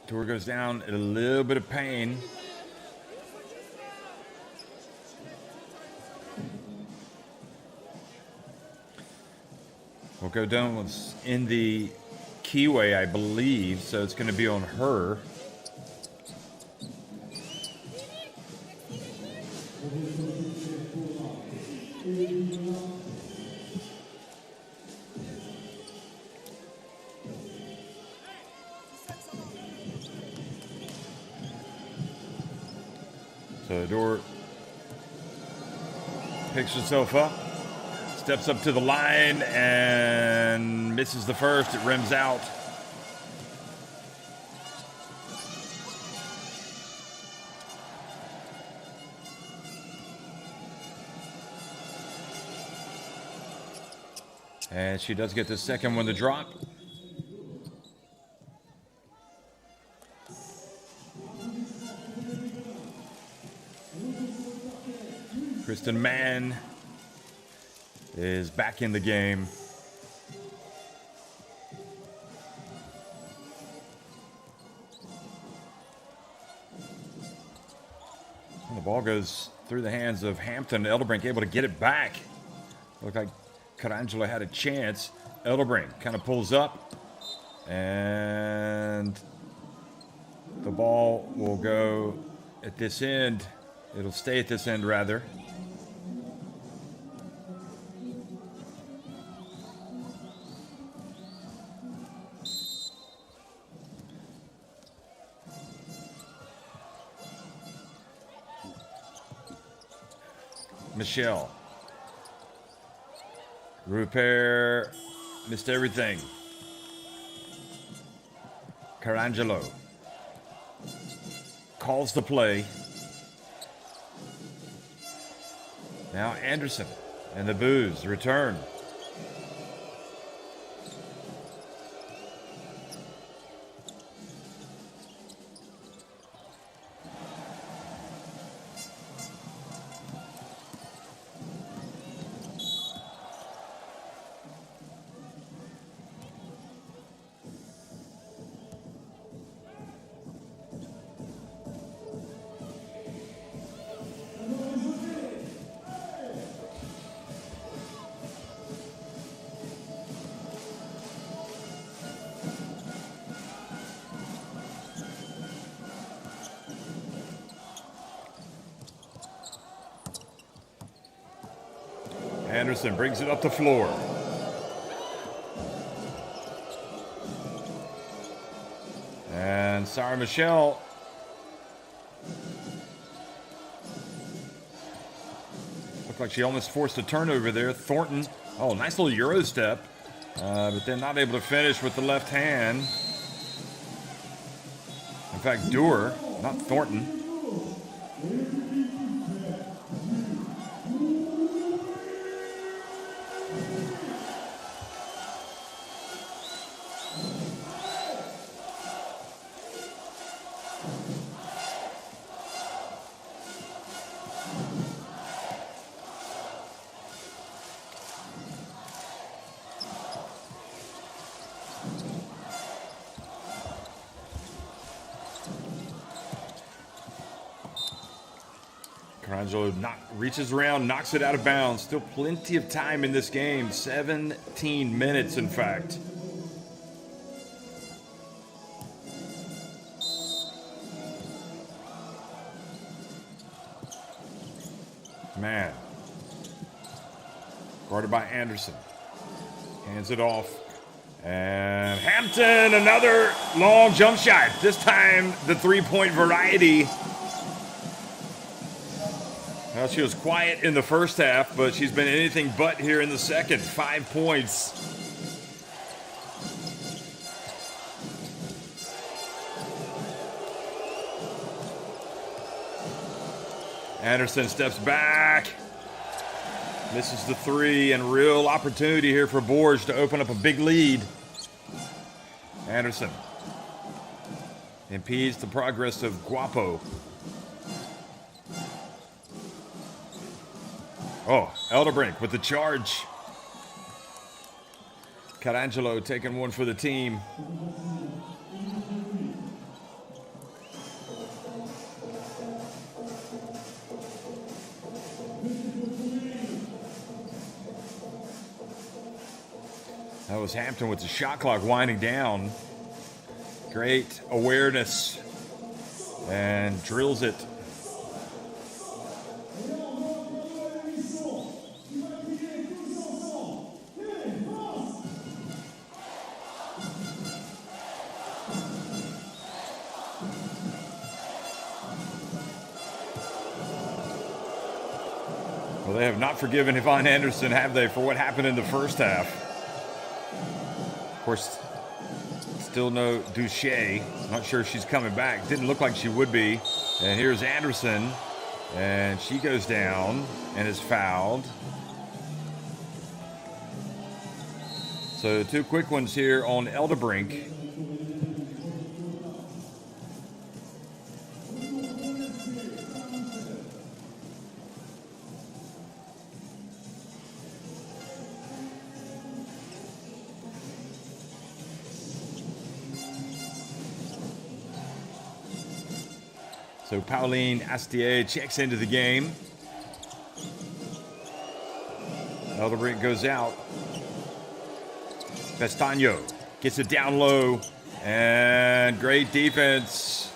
Doer goes down in a little bit of pain. We'll go down in the keyway, I believe, so it's going to be on her. So Doer picks herself up. Steps up to the line and misses the first. It rims out. And she does get the second one to drop. Kristen Mann is back in the game. And the ball goes through the hands of Hampton. Elderbrink able to get it back. Looked like Carangelo had a chance. Elderbrink kind of pulls up. And the ball will go at this end. It'll stay at this end, rather. Michelle. Rupert missed everything. Carangelo calls the play. Now Anderson and the Boos return. Anderson brings it up the floor. And Sarah Michelle looked like she almost forced a turnover there. Thornton, oh, nice little Euro step, but then not able to finish with the left hand. In fact, Dewar, not Thornton. Carangelo reaches around, knocks it out of bounds. Still plenty of time in this game. 17 minutes, in fact. Man. Guarded by Anderson. Hands it off. And Hampton, another long jump shot. This time, the three-point variety. Well, she was quiet in the first half, but she's been anything but here in the second. 5 points. Anderson steps back. Misses the three, and real opportunity here for Bourges to open up a big lead. Anderson impedes the progress of Guapo. Oh, Elderbrink with the charge. Carangelo taking one for the team. That was Hampton with the shot clock winding down. Great awareness and drills it. Well, they have not forgiven Yvonne Anderson, have they, for what happened in the first half? Of course, still no Duche. Not sure if she's coming back. Didn't look like she would be. And here's Anderson, and she goes down and is fouled. So 2 quick ones here on Elderbrink. So Pauline Astier checks into the game. Elderbrink goes out. Pestaño gets it down low. And great defense.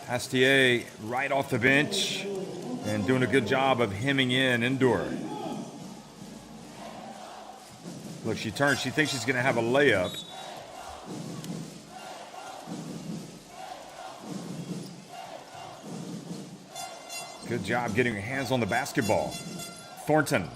Astier right off the bench and doing a good job of hemming in Endor. Look, she turns. She thinks she's going to have a layup. Good job getting her hands on the basketball. Thornton.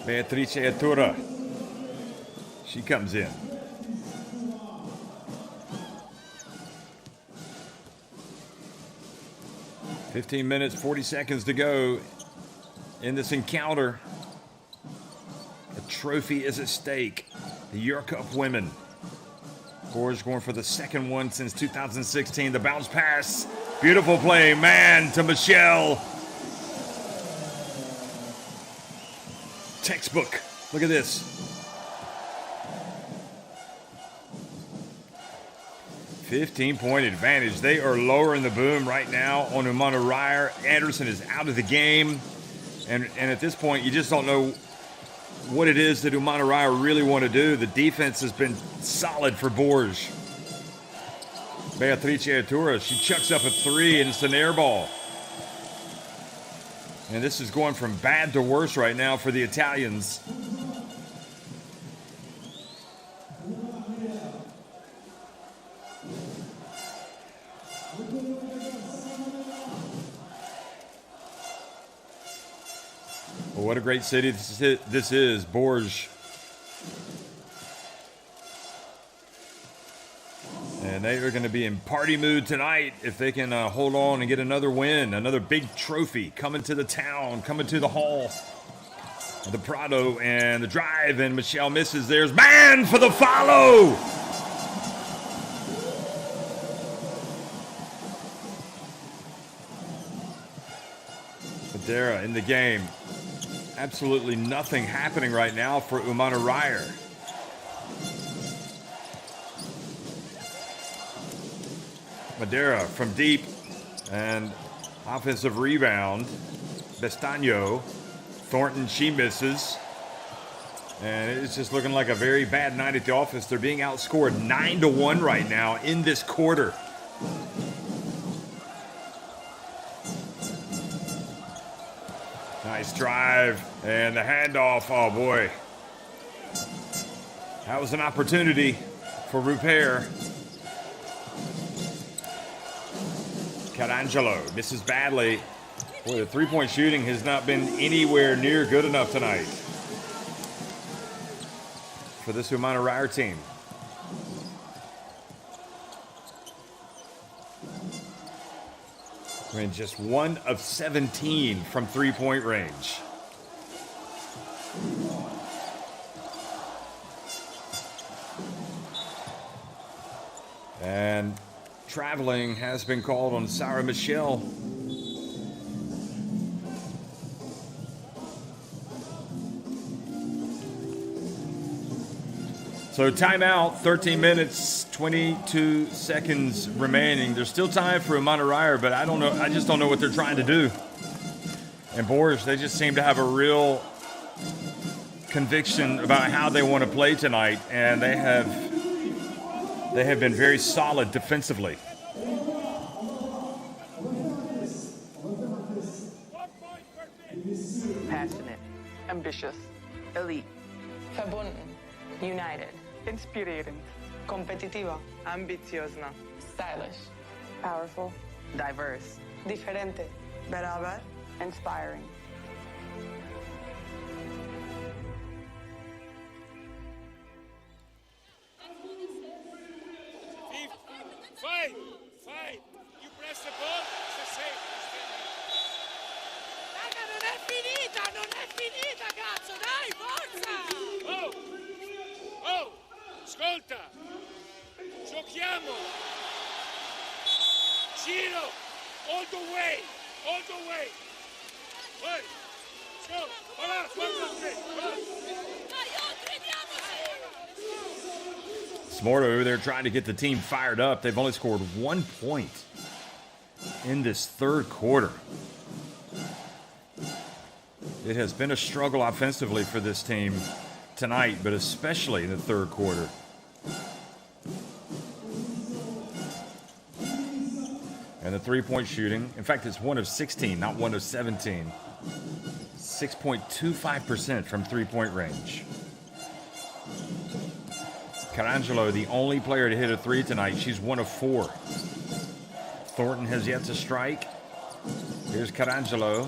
Beatrice Atura. She comes in. $15 minutes, 40 seconds to go in this encounter. A trophy is at stake. The EuroCup women. Bourges going for the second one since 2016. The bounce pass. Beautiful play, man, to Michelle. Textbook. Look at this. 15-point advantage. They are lowering the boom right now on Umana Reyer. Anderson is out of the game. And at this point, you just don't know what it is that Umana Reyer really want to do. The defense has been solid for Bourges. Beatrice Artura, she chucks up a three, and it's an air ball. And this is going from bad to worse right now for the Italians. Well, what a great city this is, Bourges. And they are going to be in party mood tonight if they can hold on and get another win, another big trophy coming to the town, coming to the hall. The Prado and the drive, and Michelle misses. There's man for the follow. Madeira in the game. Absolutely nothing happening right now for Umana Reyer. Madeira from deep and offensive rebound. Bestaño. Thornton, she misses. And it's just looking like a very bad night at the office. They're being outscored 9-1 right now in this quarter. Nice drive and the handoff. Oh boy. That was an opportunity for Rupert. Carangelo misses badly. Boy, the three-point shooting has not been anywhere near good enough tonight for this Umana Reyer team. I mean, just 1 of 17 from three-point range. And traveling has been called on Sarah Michelle. So timeout, 13 minutes, 22 seconds remaining. There's still time for Umana Reyer, but I don't know. I just don't know what they're trying to do. And Bourges, they just seem to have a real conviction about how they want to play tonight, and they have been very solid defensively. Passionate, ambitious, elite, Verbunden. united, Inspirierend. competitiva, ambitiosna, Stylish. Powerful. diverse, Diferente. Beraber. Inspiring. Fight! Fight! You press the ball, it's the same. Raga, non è finita, cazzo, dai, forza! Oh! Oh! Ascolta! Giochiamo! Giro! All the way! All the way! Vai! Go! Voilà! Guarda te! Dai, oltre, andiamoci! Smart over there trying to get the team fired up. They've only scored 1 point in this third quarter. It has been a struggle offensively for this team tonight, but especially in the third quarter. And the three-point shooting, in fact, it's 1 of 16, not 1 of 17. 6.25% from three-point range. Carangelo, the only player to hit a three tonight. She's 1 of 4. Thornton has yet to strike. Here's Carangelo.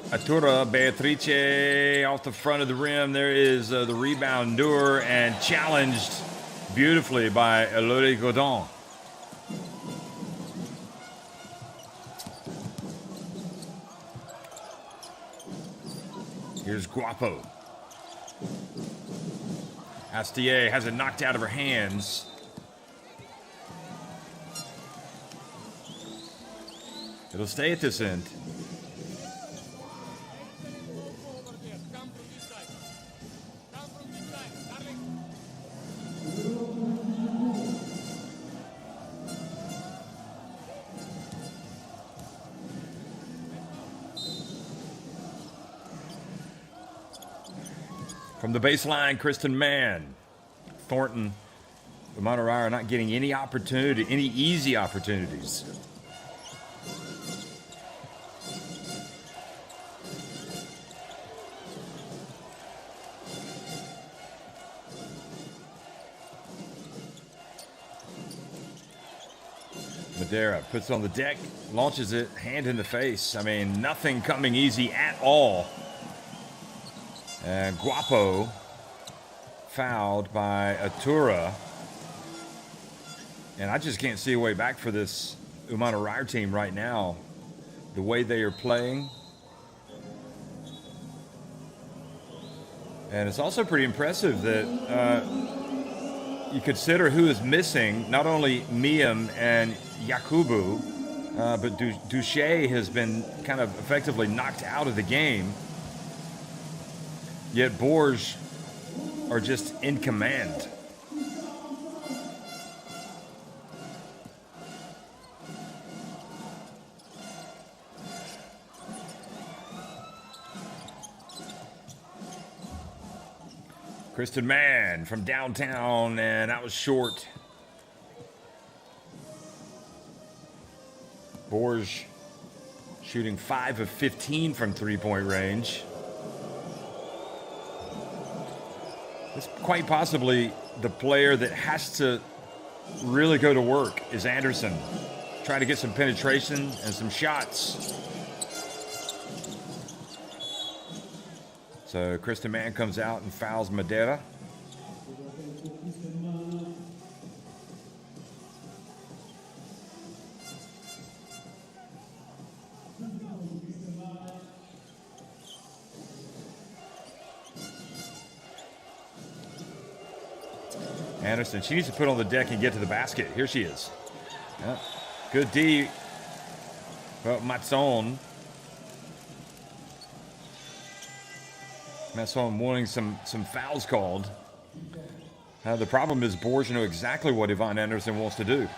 Artura, Beatrice off the front of the rim. There is the rebound, Noor, and challenged beautifully by Elodie Godin. Here's Guapo. Astier has it knocked out of her hands. It'll stay at this end. From the baseline, Kristen Mann. Thornton Umana Reyer not getting any opportunity, any easy opportunities. Madeira puts it on the deck, launches it, hand in the face. I mean, nothing coming easy at all. And Guapo fouled by Atura. And I just can't see a way back for this Umana Reyer team right now. The way they are playing. And it's also pretty impressive that you consider who is missing, not only Miam and Yakubu, but Duche has been kind of effectively knocked out of the game. Yet Bourges are just in command. Kristen Mann from downtown, and that was short. Bourges shooting 5 of 15 from three-point range. It's quite possibly the player that has to really go to work is Anderson. Try to get some penetration and some shots. So Kristen Mann comes out and fouls Madeira. Anderson, she needs to put on the deck and get to the basket. Here she is. Yep. Good D. Well, Matson. Masson wanting some fouls called. The problem is Bourges know exactly what Yvonne Anderson wants to do.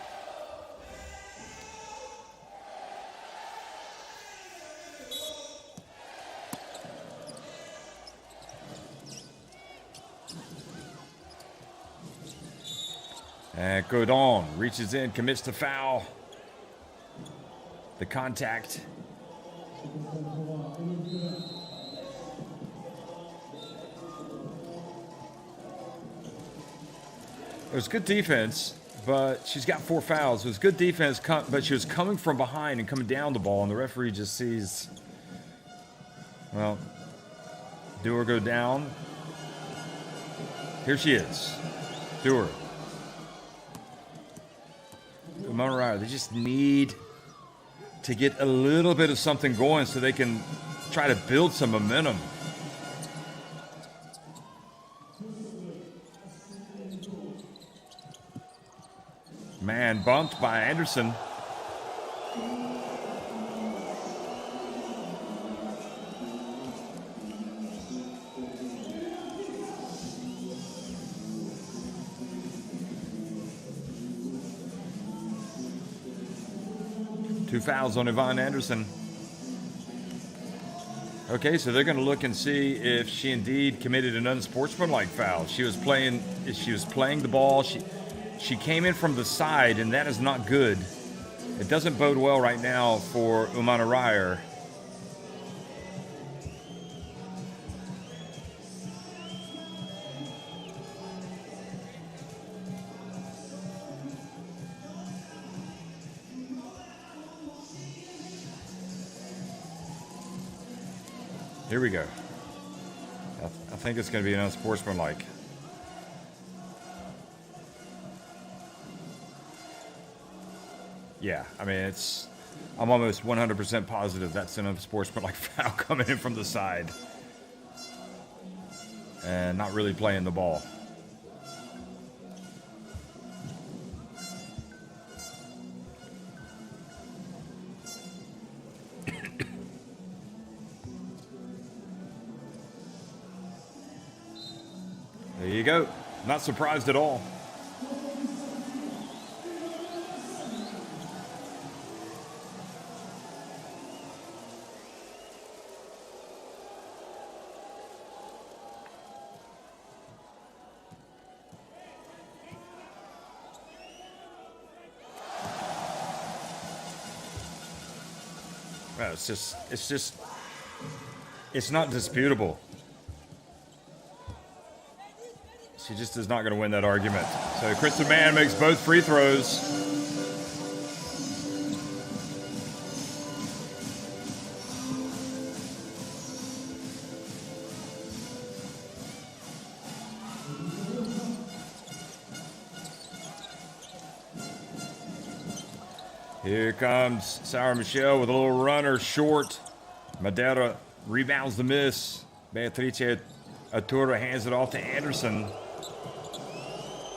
And Godon reaches in, commits to foul. The contact. It was good defense, but she's got 4 fouls. It was good defense, but she was coming from behind and coming down the ball, and the referee just sees, well, Dewar go down. Here she is. Dewar. Umana Reyer, they just need to get a little bit of something going so they can try to build some momentum. Man bumped by Anderson. Two fouls on Yvonne Anderson. Okay, so they're going to look and see if she indeed committed an unsportsmanlike foul. She was playing the ball. She came in from the side, and that is not good. It doesn't bode well right now for Umana Reyer. Here we go. I think it's going to be an unsportsmanlike. Yeah, I mean, I'm almost 100% positive that's an unsportsmanlike foul coming in from the side and not really playing the ball. There you go. Not surprised at all. it's not disputable. She just is not going to win that argument. So Kristen Mann makes both free throws. Here comes Sarah Michelle with a little runner short. Madeira rebounds the miss. Beatrice Atura hands it off to Anderson.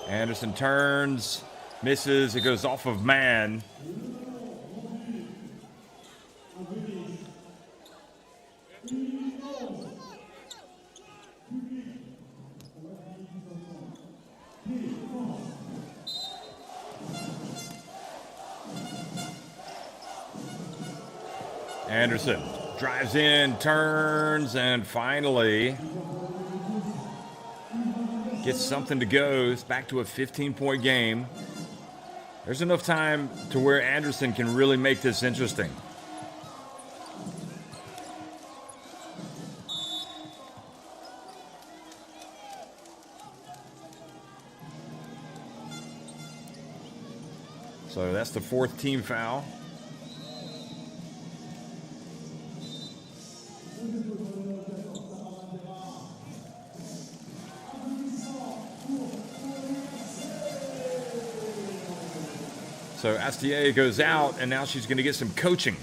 Anderson turns, misses, it goes off of Mann. Anderson drives in, turns, and finally gets something to go. It's back to a 15-point game. There's enough time to where Anderson can really make this interesting. So that's the fourth team foul. So Astier goes out, and now she's going to get some coaching.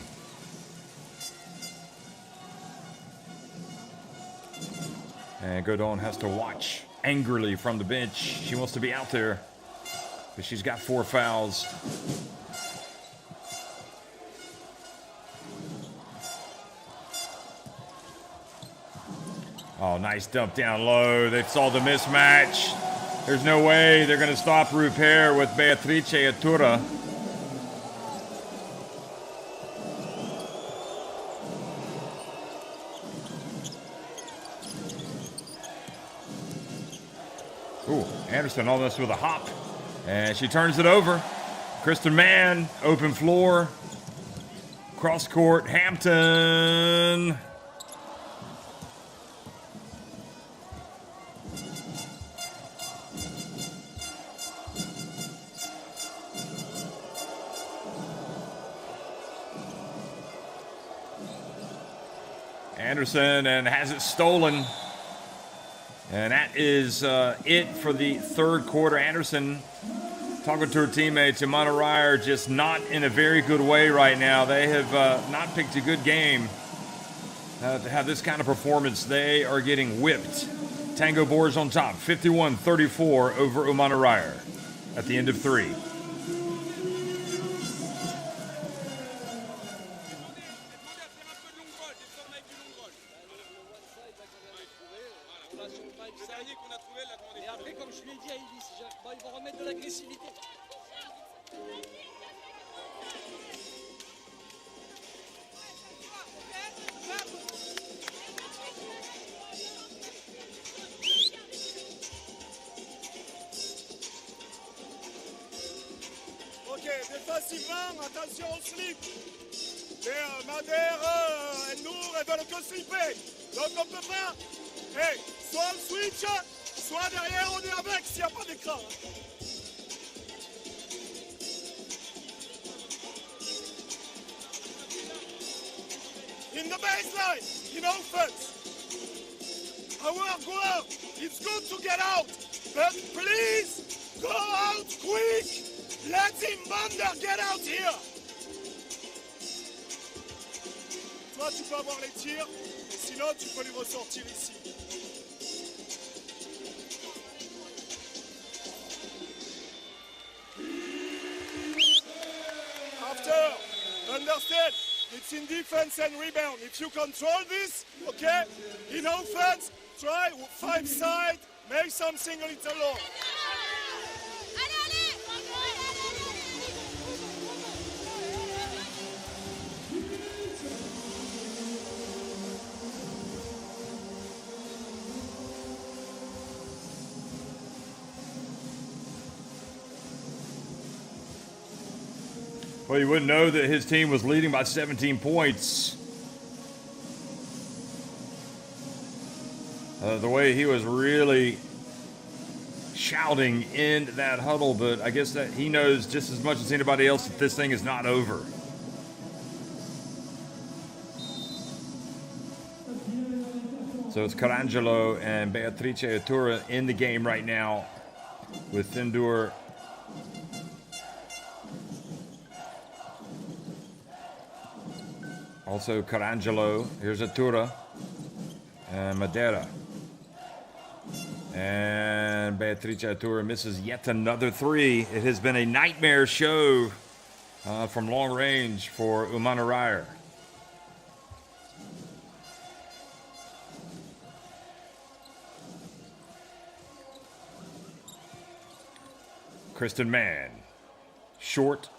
And Godon has to watch angrily from the bench. She wants to be out there, but she's got 4 fouls. Oh, nice dump down low. They saw the mismatch. There's no way they're going to stop Repair with Beatrice Atura. Ooh, Anderson almost with a hop. And she turns it over. Kristen Mann, open floor. Cross court, Hampton. Anderson and has it stolen. And that is it for the third quarter. Anderson talking to her teammates. Umana Reyer just not in a very good way right now. They have not picked a good game to have this kind of performance. They are getting whipped. Tango Bourges on top, 51-34 over Umana Reyer at the end of 3. Défensivement, attention au slip. Les Madère et Nour, elles veulent que slipper. Donc on peut pas. Hey, soit on switch, soit derrière on est avec s'il n'y a pas d'écran. In the baseline, in offense. Our goal, it's good to get out, but please go out quick. Let him Bander get out here. Toi, tu peux avoir les tirs, et sinon, tu peux lui ressortir ici. After, understand, it's in defense and rebound. If you control this, okay, in offense, try 5 side, make something a little long. Well, you wouldn't know that his team was leading by 17 points. The way he was really shouting in that huddle, but I guess that he knows just as much as anybody else that this thing is not over. So it's Carangelo and Beatrice Atura in the game right now with Thindur. Also Carangelo. Here's Atura and Madeira. And Beatrice Atura misses yet another three. It has been a nightmare show from long range for Umana Reyer. Kristen Mann, short.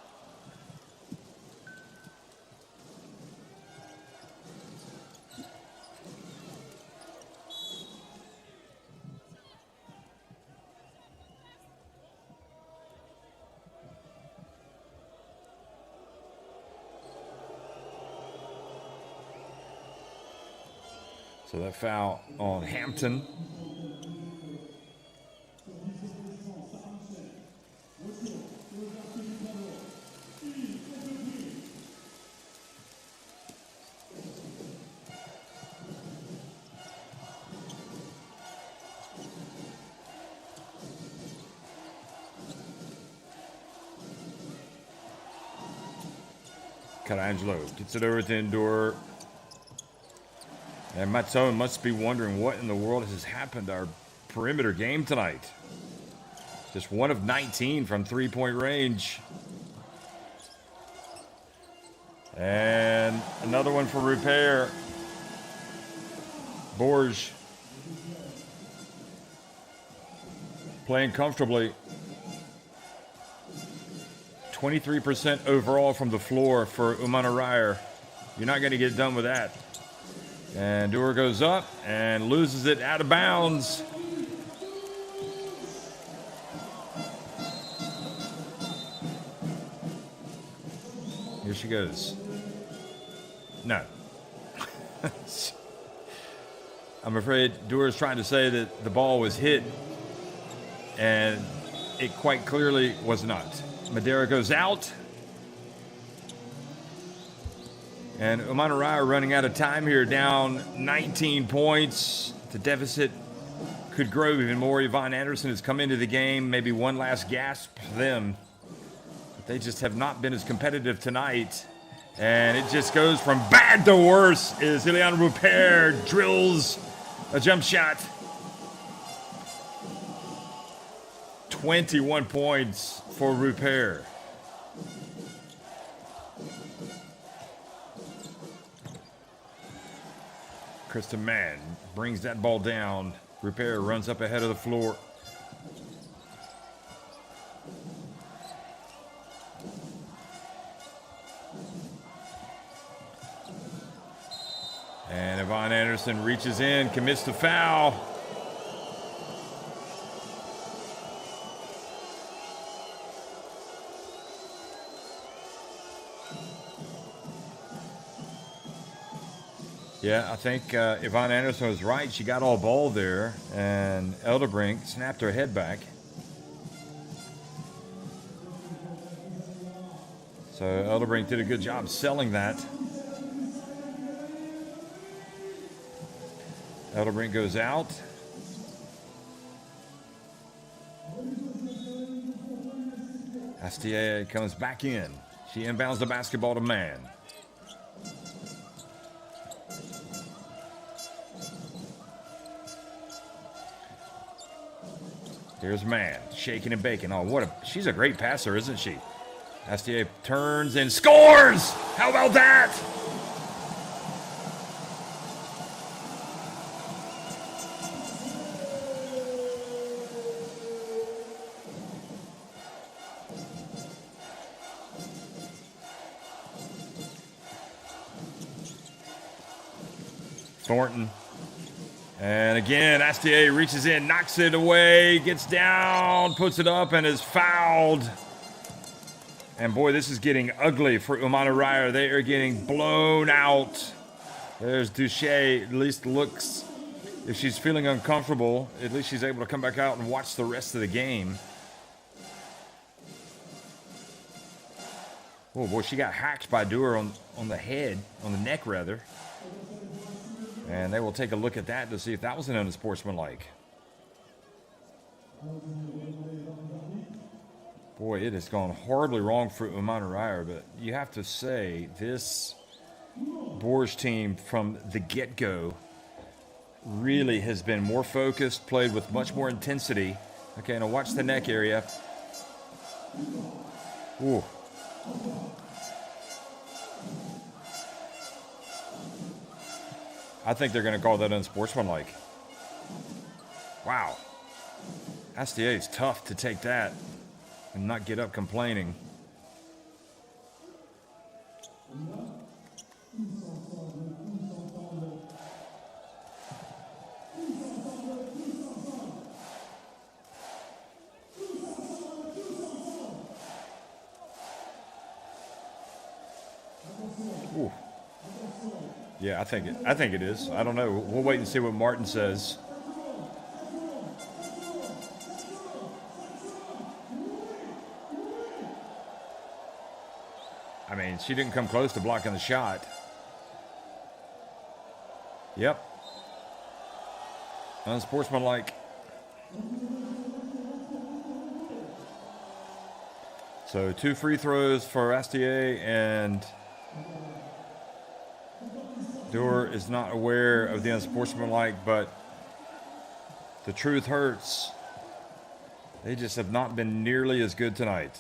So that foul on Hampton. Carangelo gets it over to Indoor. And Matone must be wondering what in the world has happened to our perimeter game tonight. Just 1 of 19 from three-point range. And another one for repair. Bourges playing comfortably. 23% overall from the floor for Umana Reyer. You're not going to get done with that. And Dewar goes up and loses it out of bounds. Here she goes. No. I'm afraid Dewar is trying to say that the ball was hit, and it quite clearly was not. Madeira goes out. And Umana Reyer running out of time here, down 19 points. The deficit could grow even more. Yvonne Anderson has come into the game, maybe one last gasp for them. But they just have not been as competitive tonight. And it just goes from bad to worse as Ileana Rupert drills a jump shot. 21 points for Rupert. Kristen Mann brings that ball down. Rupert runs up ahead of the floor. And Yvonne Anderson reaches in, commits the foul. Yeah, I think Yvonne Anderson was right. She got all ball there, and Elderbrink snapped her head back. So Elderbrink did a good job selling that. Elderbrink goes out. Astier comes back in. She inbounds the basketball to Mann. Here's Mann, shaking and baking. Oh, she's a great passer, isn't she? Astier turns and scores! How about that? Thornton. And again, Astier reaches in, knocks it away, gets down, puts it up, and is fouled. And boy, this is getting ugly for Umana Reyer. They are getting blown out. There's Duché. At least looks, if she's feeling uncomfortable, at least she's able to come back out and watch the rest of the game. Oh boy, she got hacked by Dewar on the head, on the neck rather. And they will take a look at that to see if that was an unsportsmanlike. Boy, it has gone horribly wrong for Umana Reyer, but you have to say this Bourges team from the get-go really has been more focused, played with much more intensity. Okay, now watch the neck area. Ooh. I think they're going to call that unsportsmanlike. Wow. Astier is tough to take that and not get up complaining. Ooh. Yeah, I think it is. I don't know. We'll wait and see what Martin says. I mean, she didn't come close to blocking the shot. Yep. Unsportsmanlike. So 2 free throws for Astier, and Dewar is not aware of the unsportsmanlike, but the truth hurts. They just have not been nearly as good tonight.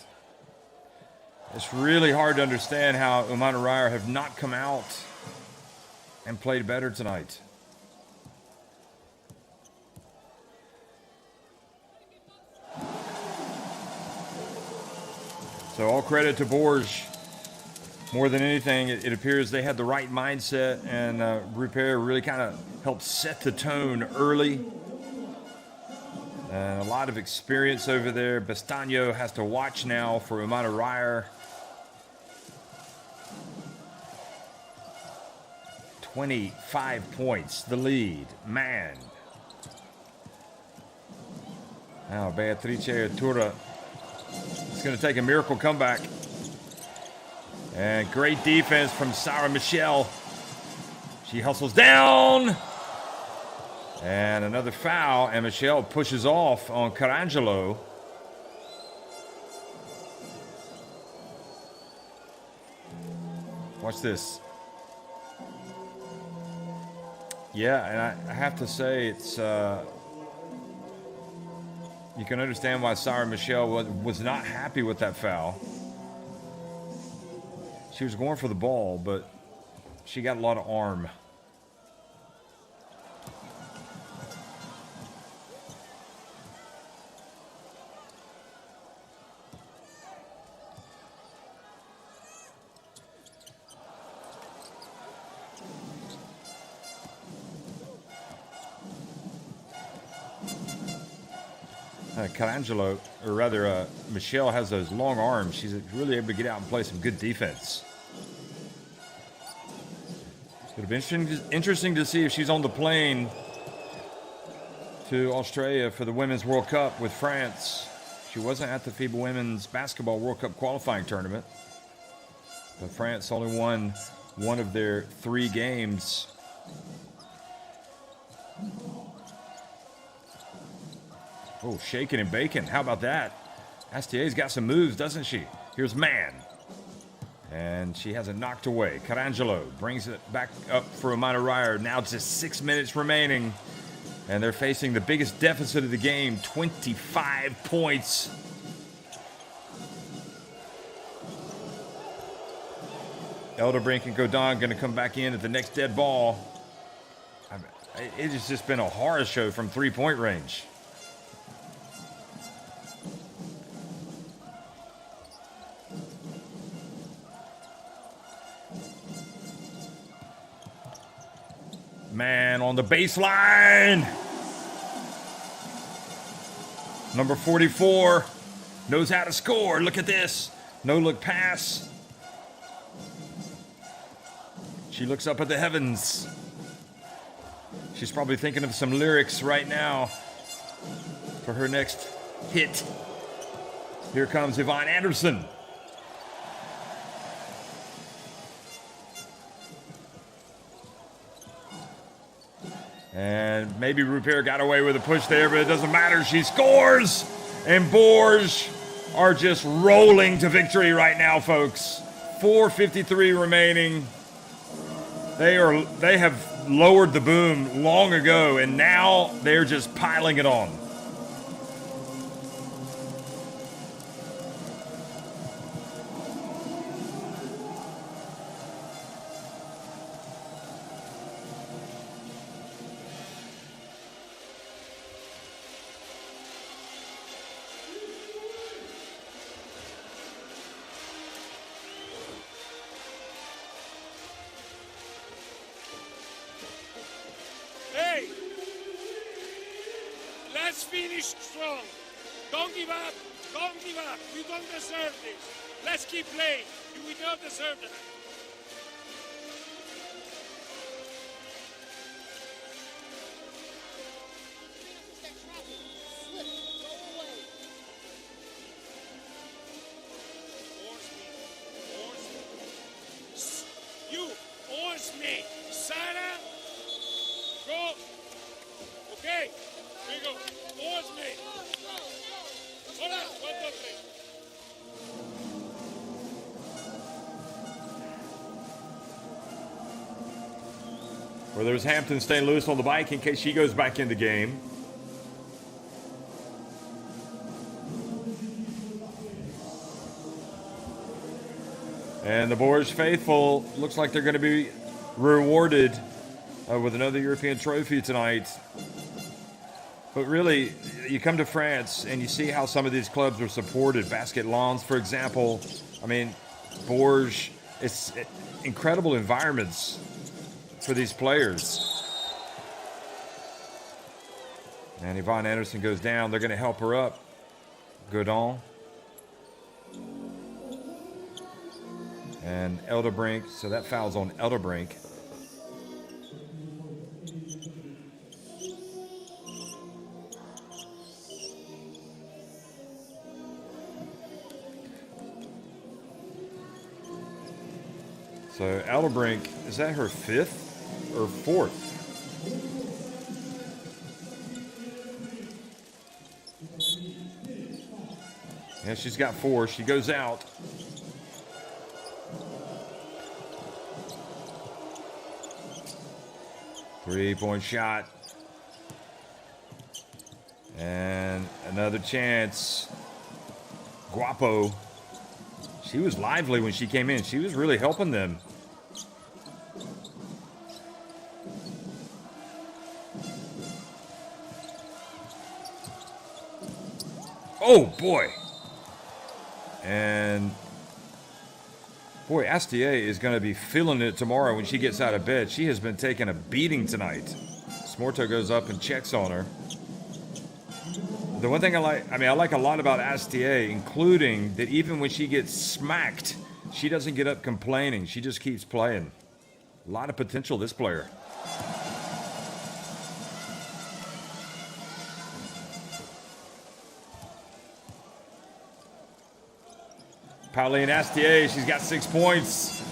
It's really hard to understand how Umana Reyer have not come out and played better tonight. So all credit to Bourges. More than anything, it appears they had the right mindset, and Repair really kind of helped set the tone early. And a lot of experience over there. Bastagno has to watch now for Umana Reyer. 25 points, the lead. Man. Now Beatrice Artura. It's going to take a miracle comeback. And great defense from Sarah Michel. She hustles down. And another foul, and Michel pushes off on Carangelo. Watch this. Yeah, and I have to say, it's you can understand why Sarah Michel was not happy with that foul. She was going for the ball, but she got a lot of arm. Carangelo, or rather Michelle, has those long arms. She's really able to get out and play some good defense. It'll be interesting to see if she's on the plane to Australia for the Women's World Cup with France. She wasn't at the FIBA Women's Basketball World Cup qualifying tournament, but France only won one of their 3 games. Oh, shaking and baking. How about that? Astier's got some moves, doesn't she? Here's Man. And she has it knocked away. Carangelo brings it back up for Umana Reyer. Now just 6 minutes remaining. And they're facing the biggest deficit of the game, 25 points. Elderbrink and Godin going to come back in at the next dead ball. It has just been a horror show from 3-point range. Man on the baseline. Number 44 knows how to score. Look at this. No-look pass. She looks up at the heavens. She's probably thinking of some lyrics right now for her next hit. Here comes Yvonne Anderson. And maybe Rupert got away with a push there, but it doesn't matter. She scores! And Bourges are just rolling to victory right now, folks. 4:53 remaining. They have lowered the boom long ago, and now they're just piling it on. Hey, let's finish strong. Don't give up. Don't give up. You don't deserve this. Let's keep playing. You will not deserve that. You, force me. Sarah, go. Okay, here we go. Force me. Hold on, 1, 2, 3. Or there's Hampton staying loose on the bike in case she goes back in the game. And the Bourges faithful looks like they're going to be rewarded with another European trophy tonight. But really, you come to France and you see how some of these clubs are supported. Basket Lons, for example. I mean, Bourges, it's incredible environments for these players. And Yvonne Anderson goes down. They're going to help her up. Godon. And Elderbrink. So that foul's on Elderbrink. So Elderbrink, is that her 5th or 4th? Yeah, she's got 4. She goes out. Three-point shot. And another chance. Guapo. She was lively when she came in. She was really helping them. Oh, boy. And, boy, Astier is going to be feeling it tomorrow when she gets out of bed. She has been taking a beating tonight. Smorto goes up and checks on her. The one thing I like a lot about Astier, including that even when she gets smacked, she doesn't get up complaining. She just keeps playing. A lot of potential, this player. Pauline Astier, she's got 6 points.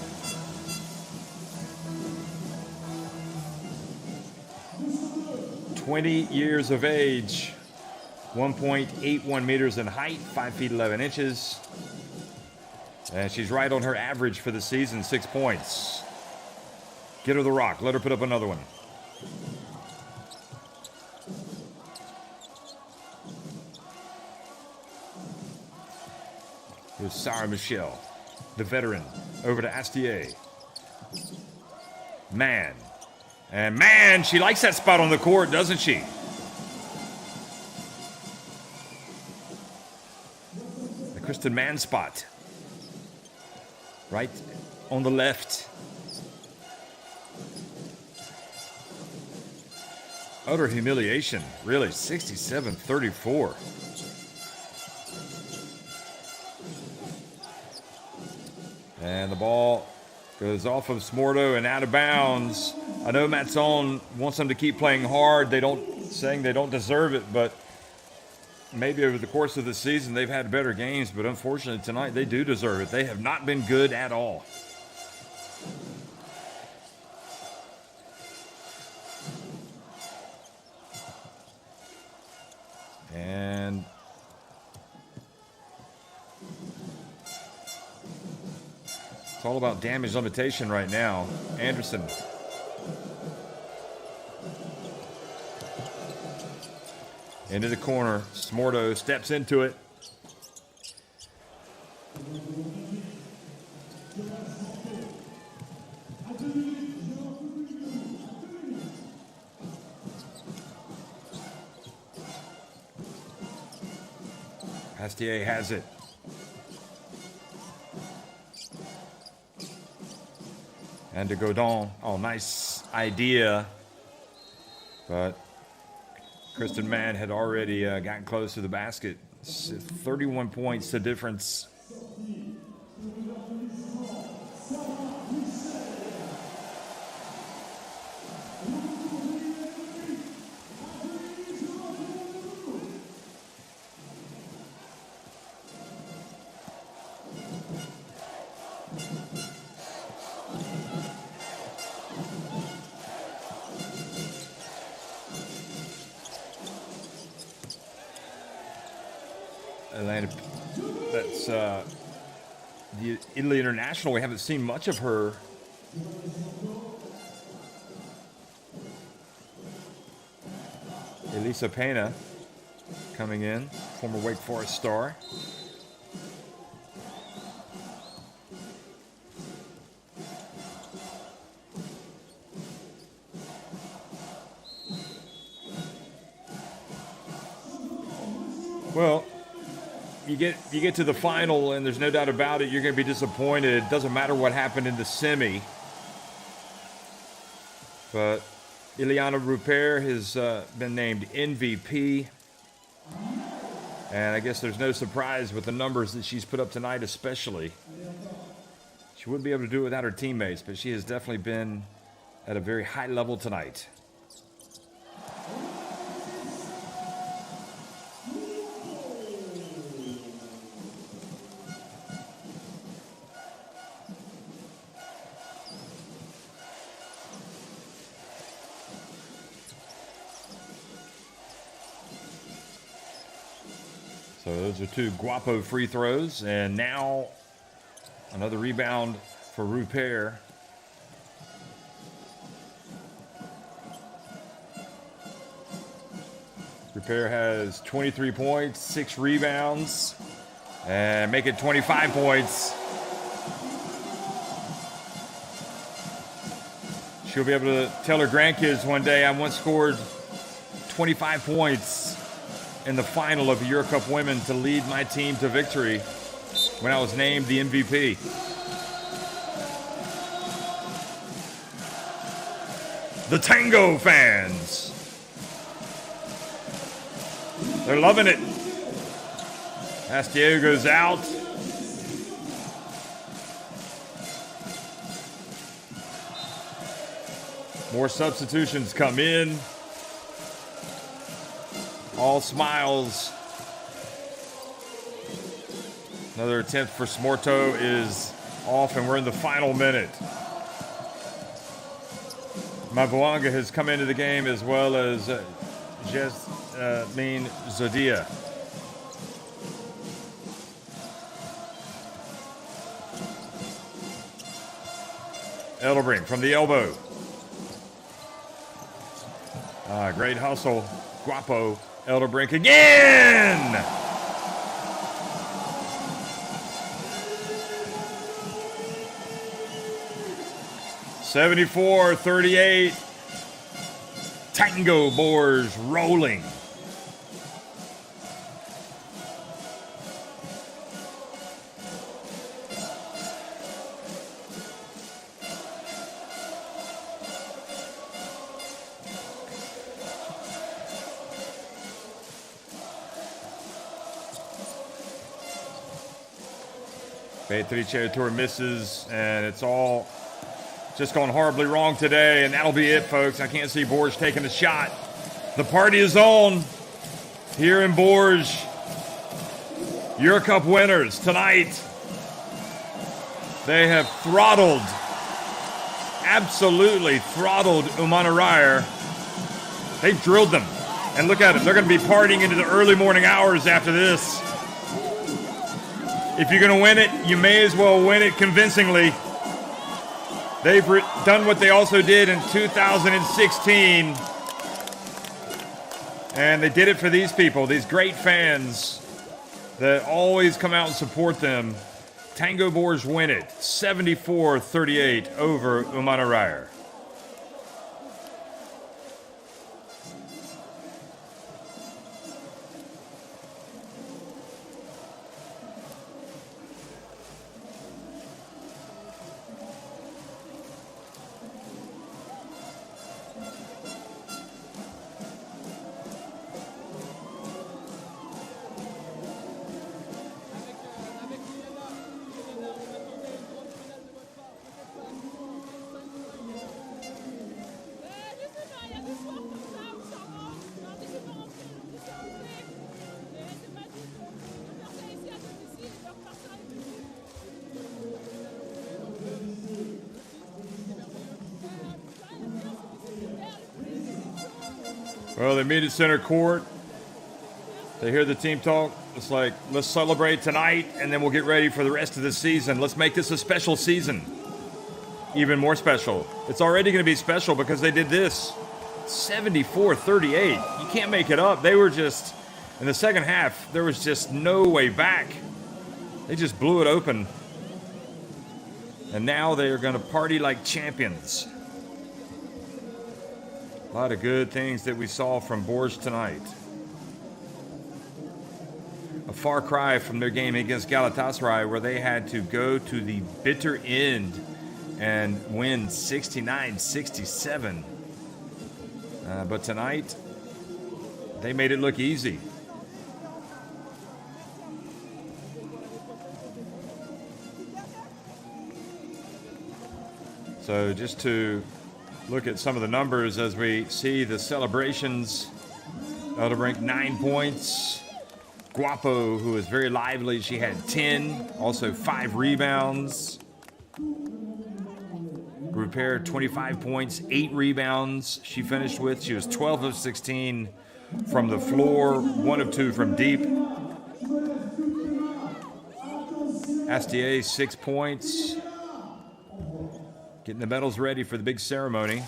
"20 years of age, 1.81 meters in height, 5 feet 11 inches. And she's right on her average for the season, 6 points. Get her the rock. Let her put up another one. Here's Sarah Michelle, the veteran, over to Astier. Man. And man, she likes that spot on the court, doesn't she? The Kristen Mann spot. Right on the left. Utter humiliation, really, 67-34. And the ball goes off of Smorto and out of bounds. I know Matson wants them to keep playing hard. Saying they don't deserve it, but maybe over the course of the season they've had better games, but unfortunately tonight they do deserve it. They have not been good at all. And it's all about damage limitation right now. Anderson. Into the corner. Smorto steps into it. Astier has it. And to Godon. Oh, nice idea. But Kristen Mann had already gotten close to the basket. 31 points, the difference. Atlanta, that's the Italy international. We haven't seen much of her. Elisa Pena coming in, former Wake Forest star. Well, you get to the final, and there's no doubt about it, you're going to be disappointed. It doesn't matter what happened in the semi. But Ileana Rupert has been named MVP. And I guess there's no surprise with the numbers that she's put up tonight, especially. She wouldn't be able to do it without her teammates, but she has definitely been at a very high level tonight. So those are two Guapo free throws. And now another rebound for Rupert. Rupert has 23 points, 6 rebounds, and make it 25 points. She'll be able to tell her grandkids one day, I once scored 25 points in the final of the EuroCup Women to lead my team to victory when I was named the MVP. The Tango fans, they're loving it. Astier goes out. More substitutions come in. All smiles. Another attempt for Smorto is off, and we're in the final minute. Mavuanga has come into the game, as well as Jasmine Zodia. Elderbrink from the elbow. Great hustle. Guapo. Elderbrink again! (74-38). Tango Bourges rolling. Beatrice Tour misses, and it's all just gone horribly wrong today, and that'll be it, folks. I can't see Bourges taking a shot. The party is on here in Bourges. EuroCup winners tonight. They have throttled, absolutely throttled Umana Reyer. They've drilled them. And look at them. They're going to be partying into the early morning hours after this. If you're going to win it, you may as well win it convincingly. They've done what they also did in 2016. And they did it for these people, these great fans that always come out and support them. Tango Bourges win it, 74-38 over Umana Reyer. Well, they meet at center court. They hear the team talk. It's like, let's celebrate tonight, and then we'll get ready for the rest of the season. Let's make this a special season. Even more special. It's already going to be special because they did this. 74-38. You can't make it up. They were just, in the second half, there was just no way back. They just blew it open. And now they are going to party like champions. A lot of good things that we saw from Bourges tonight. A far cry from their game against Galatasaray, where they had to go to the bitter end and win 69-67. But tonight, they made it look easy. So just to look at some of the numbers as we see the celebrations. Eldebrink 9 points. Guapo, who is very lively, she had 10. Also 5 rebounds. Rupert, 25 points, 8 rebounds she finished with. She was 12 of 16 from the floor, 1 of 2 from deep. Astier, 6 points. Getting the medals ready for the big ceremony.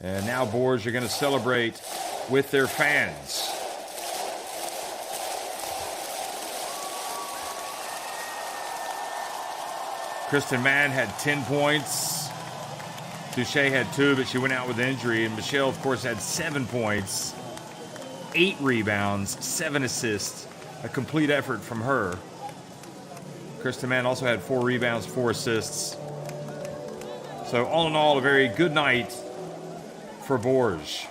And now Bourges are going to celebrate with their fans. Kristen Mann had 10 points. Touche had 2, but she went out with injury. And Michelle, of course, had 7 points, 8 rebounds, 7 assists. A complete effort from her. Kristen Mann also had 4 rebounds, 4 assists. So all in all, a very good night for Bourges.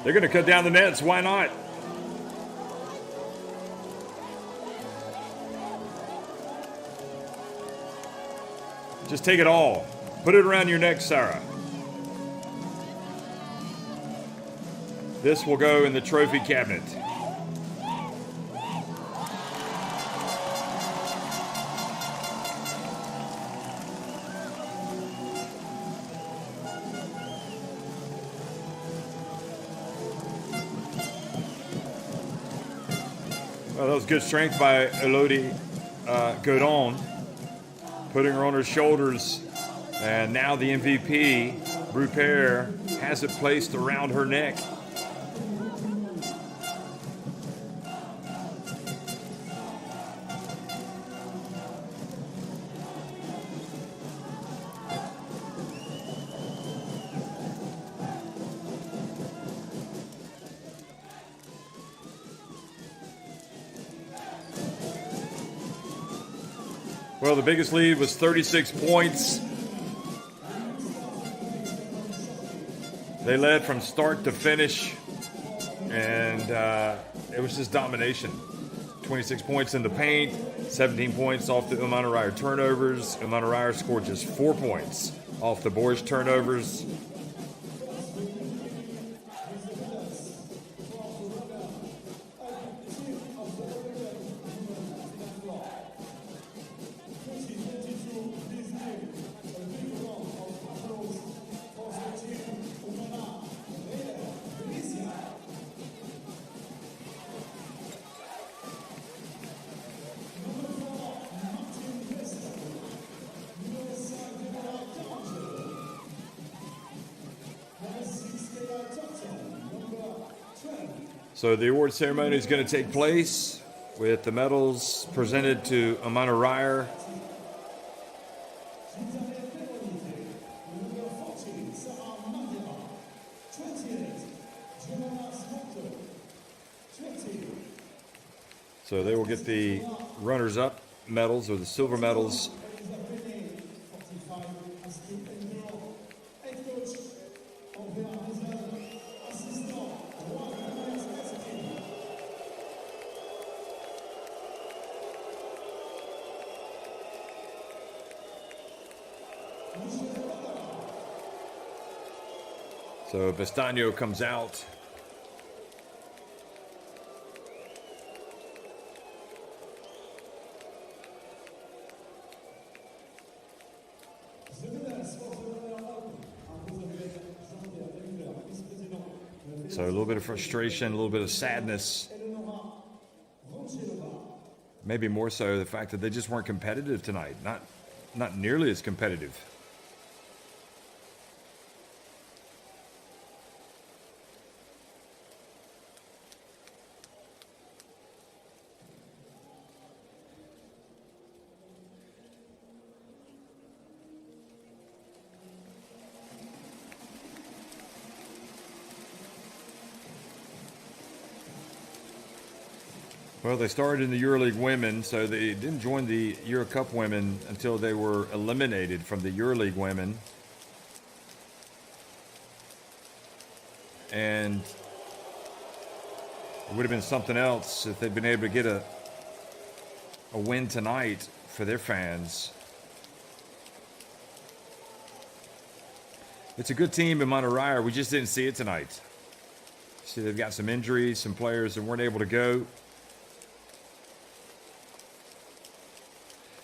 They're going to cut down the nets. Why not? Just take it all. Put it around your neck, Sarah. This will go in the trophy cabinet. Well, that was good strength by Elodie Godon, putting her on her shoulders. And now the MVP, Rupert, has it placed around her neck. Well, the biggest lead was 36 points. They led from start to finish, and it was just domination. 26 points in the paint, 17 points off the Umana Reyer turnovers. Umana Reyer scored just 4 points off the Bourges turnovers. So the award ceremony is going to take place with the medals presented to Umana Reyer. So they will get the runners-up medals, or the silver medals. So Bastano comes out. So a little bit of frustration, a little bit of sadness. Maybe more so the fact that they just weren't competitive tonight. Not nearly as competitive. Well, they started in the EuroLeague women, so they didn't join the EuroCup women until they were eliminated from the EuroLeague women. And it would have been something else if they'd been able to get a win tonight for their fans. It's a good team in Umana Reyer. We just didn't see it tonight. See, they've got some injuries, some players that weren't able to go.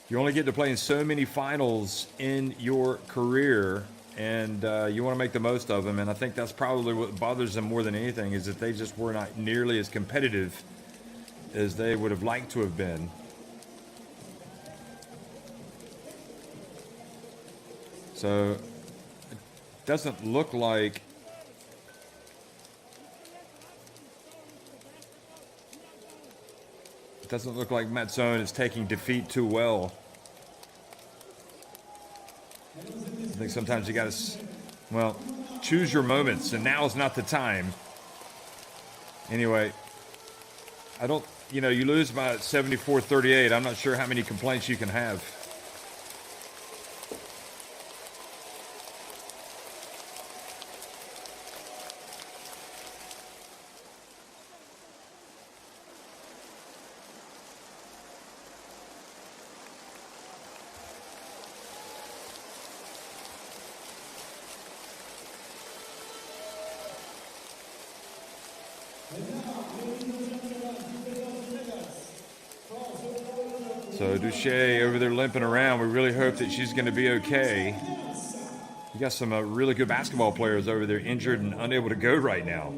You only get to play in so many finals in your career, and you want to make the most of them. And I think that's probably what bothers them more than anything, is that they just were not nearly as competitive as they would have liked to have been. So it doesn't look like Mazzone is taking defeat too well. I think sometimes you got to, well, choose your moments, and now is not the time. Anyway, you lose by 74-38. I'm not sure how many complaints you can have. So Duche over there limping around. We really hope that she's going to be okay. You got some really good basketball players over there injured and unable to go right now.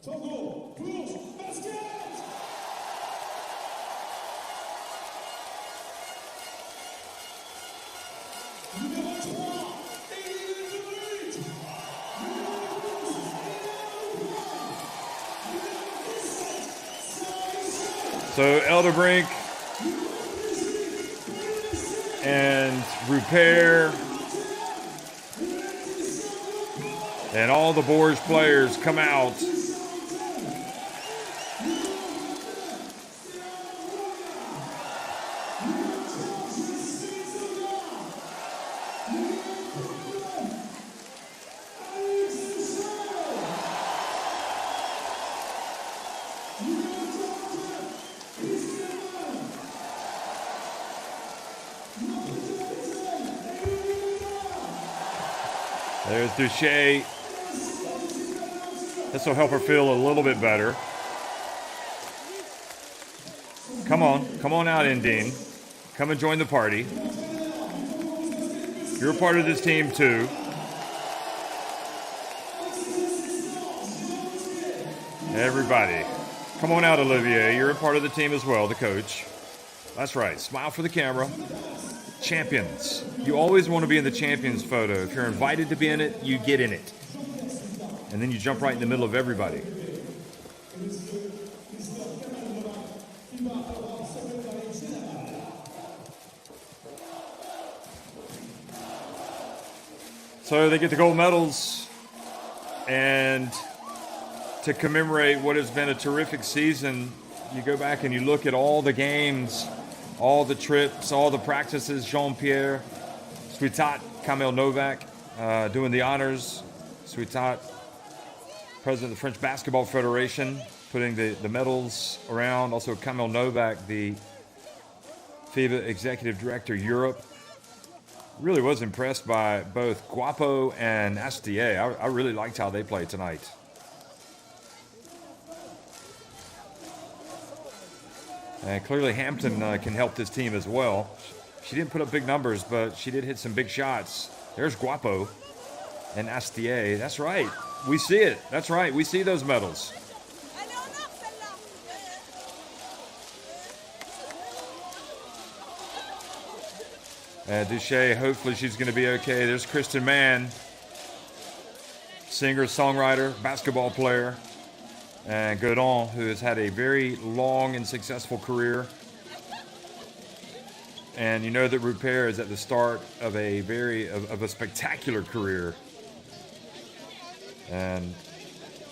Tango Bourges basket! Numéro 3, So Elderbrink and Repair and all the Bourges players come out. There's Duche. This will help her feel a little bit better. Come on out, Indine. Come and join the party. You're a part of this team too. Everybody. Come on out, Olivier. You're a part of the team as well, the coach. That's right. Smile for the camera. Champions. You always want to be in the champions photo. If you're invited to be in it, you get in it. And then you jump right in the middle of everybody. So they get the gold medals, and to commemorate what has been a terrific season, you go back and you look at all the games, all the trips, all the practices. Jean-Pierre Swiatat, Kamil Novak doing the honors. Swiatat, president of the French Basketball Federation, putting the medals around. Also Kamil Novak, the FIBA executive director, Europe. Really was impressed by both Guapo and Astier. I really liked how they played tonight. And clearly Hampton can help this team as well. She didn't put up big numbers, but she did hit some big shots. There's Guapo and Astier. That's right. We see it. That's right. We see those medals. Duche, hopefully she's going to be okay. There's Kristen Mann, singer, songwriter, basketball player. And Godon, who has had a very long and successful career. And you know that Rupert is at the start of a spectacular career. And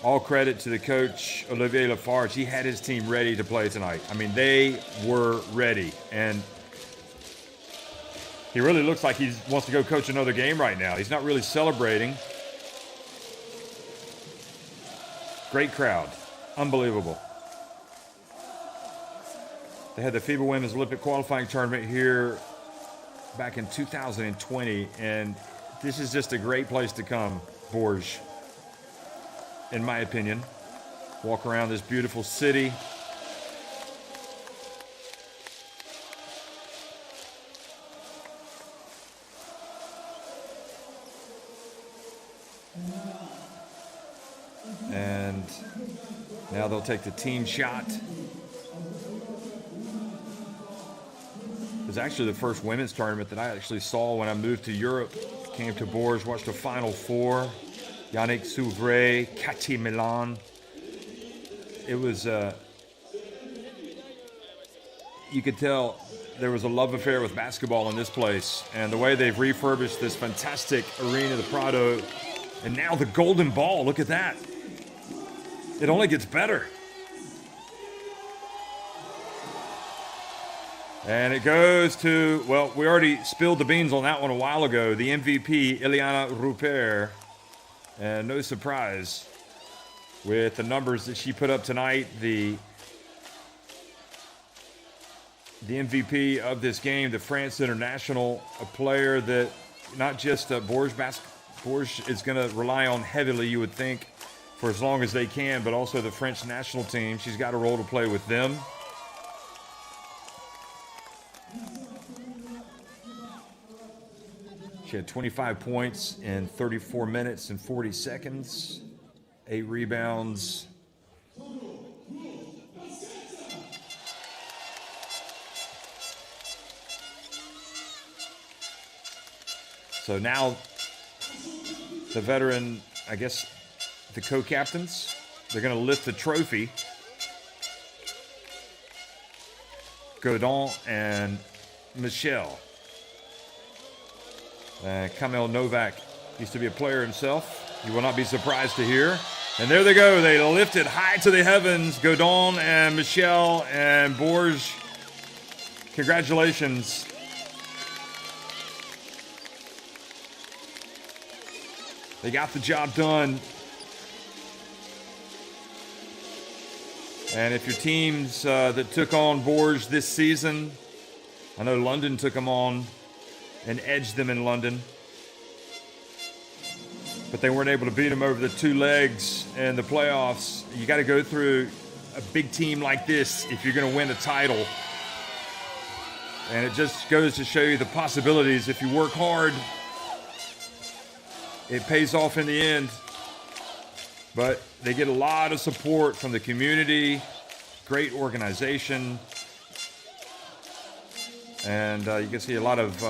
all credit to the coach, Olivier Lafarge. He had his team ready to play tonight. I mean, they were ready. And he really looks like he wants to go coach another game right now. He's not really celebrating. Great crowd. Unbelievable. They had the FIBA Women's Olympic qualifying tournament here back in 2020, and this is just a great place to come, Bourges, in my opinion. Walk around this beautiful city. And now they'll take the team shot. It was actually the first women's tournament that I actually saw when I moved to Europe. Came to Bourges, watched the Final Four. Yannick Souvray, Cathy Milan. It was, you could tell there was a love affair with basketball in this place. And the way they've refurbished this fantastic arena, the Prado, and now the Golden Ball, look at that. It only gets better. And it goes to, well, we already spilled the beans on that one a while ago. The MVP, Ileana Rupert. And no surprise with the numbers that she put up tonight. The MVP of this game, the France International, a player that not just Bourges is going to rely on heavily, you would think, for as long as they can, but also the French national team. She's got a role to play with them. She had 25 points in 34 minutes and 40 seconds, 8 rebounds. So now the veteran, I guess, the co-captains, they're going to lift the trophy. Godon and Michel. Kamil Novak used to be a player himself. You will not be surprised to hear. And there they go. They lift it high to the heavens. Godon and Michel and Bourges. Congratulations. They got the job done. And if your teams that took on Bourges this season, I know London took them on and edged them in London. but they weren't able to beat them over the two legs in the playoffs. You got to go through a big team like this if you're going to win a title. And it just goes to show you the possibilities. If you work hard, it pays off in the end. But they get a lot of support from the community, great organization. And you can see a lot of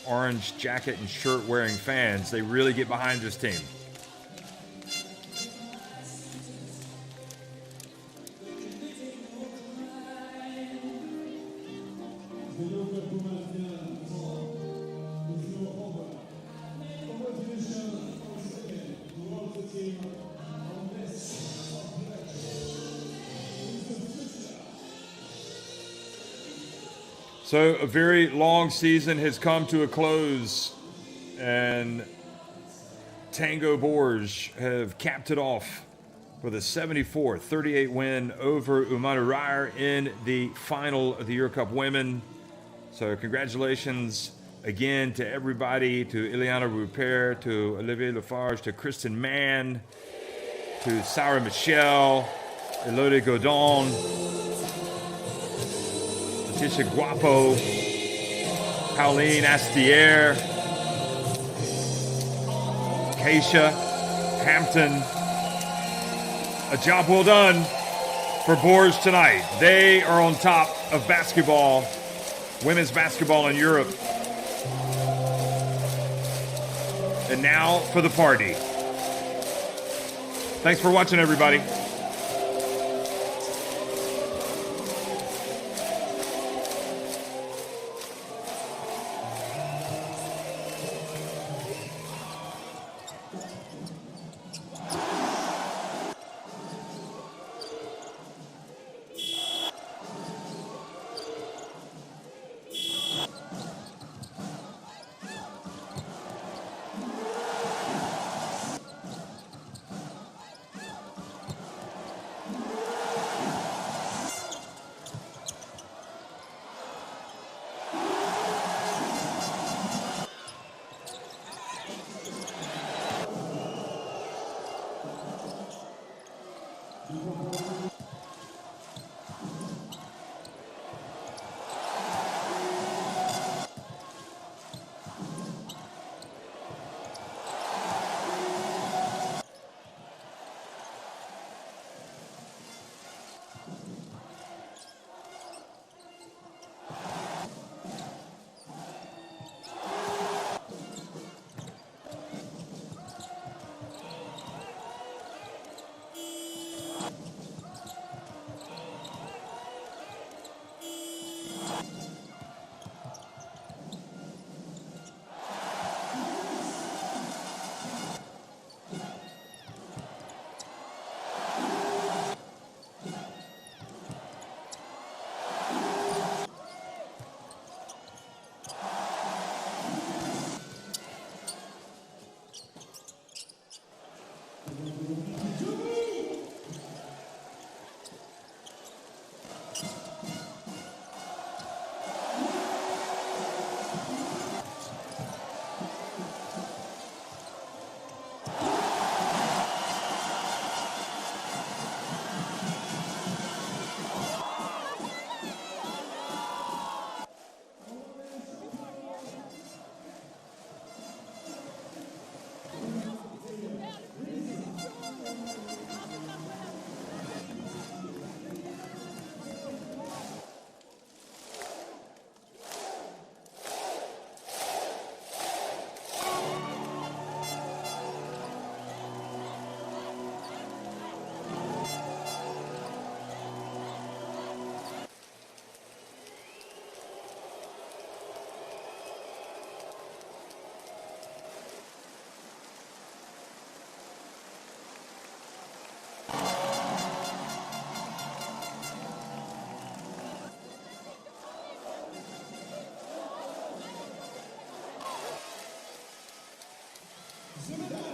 orange jacket and shirt wearing fans. They really get behind this team. So a very long season has come to a close, and Tango Bourges have capped it off with a 74-38 win over Umana Reyer in the final of the EuroCup Women. So congratulations again to everybody, to Ileana Rupert, to Olivier Lafarge, to Kristen Mann, to Sarah Michel, Elodie Godon, Tisha Guapo, Pauline Astier, Keisha, Hampton. A job well done for Bourges tonight. They are on top of basketball, women's basketball in Europe. And now for the party. Thanks for watching, everybody. The médaille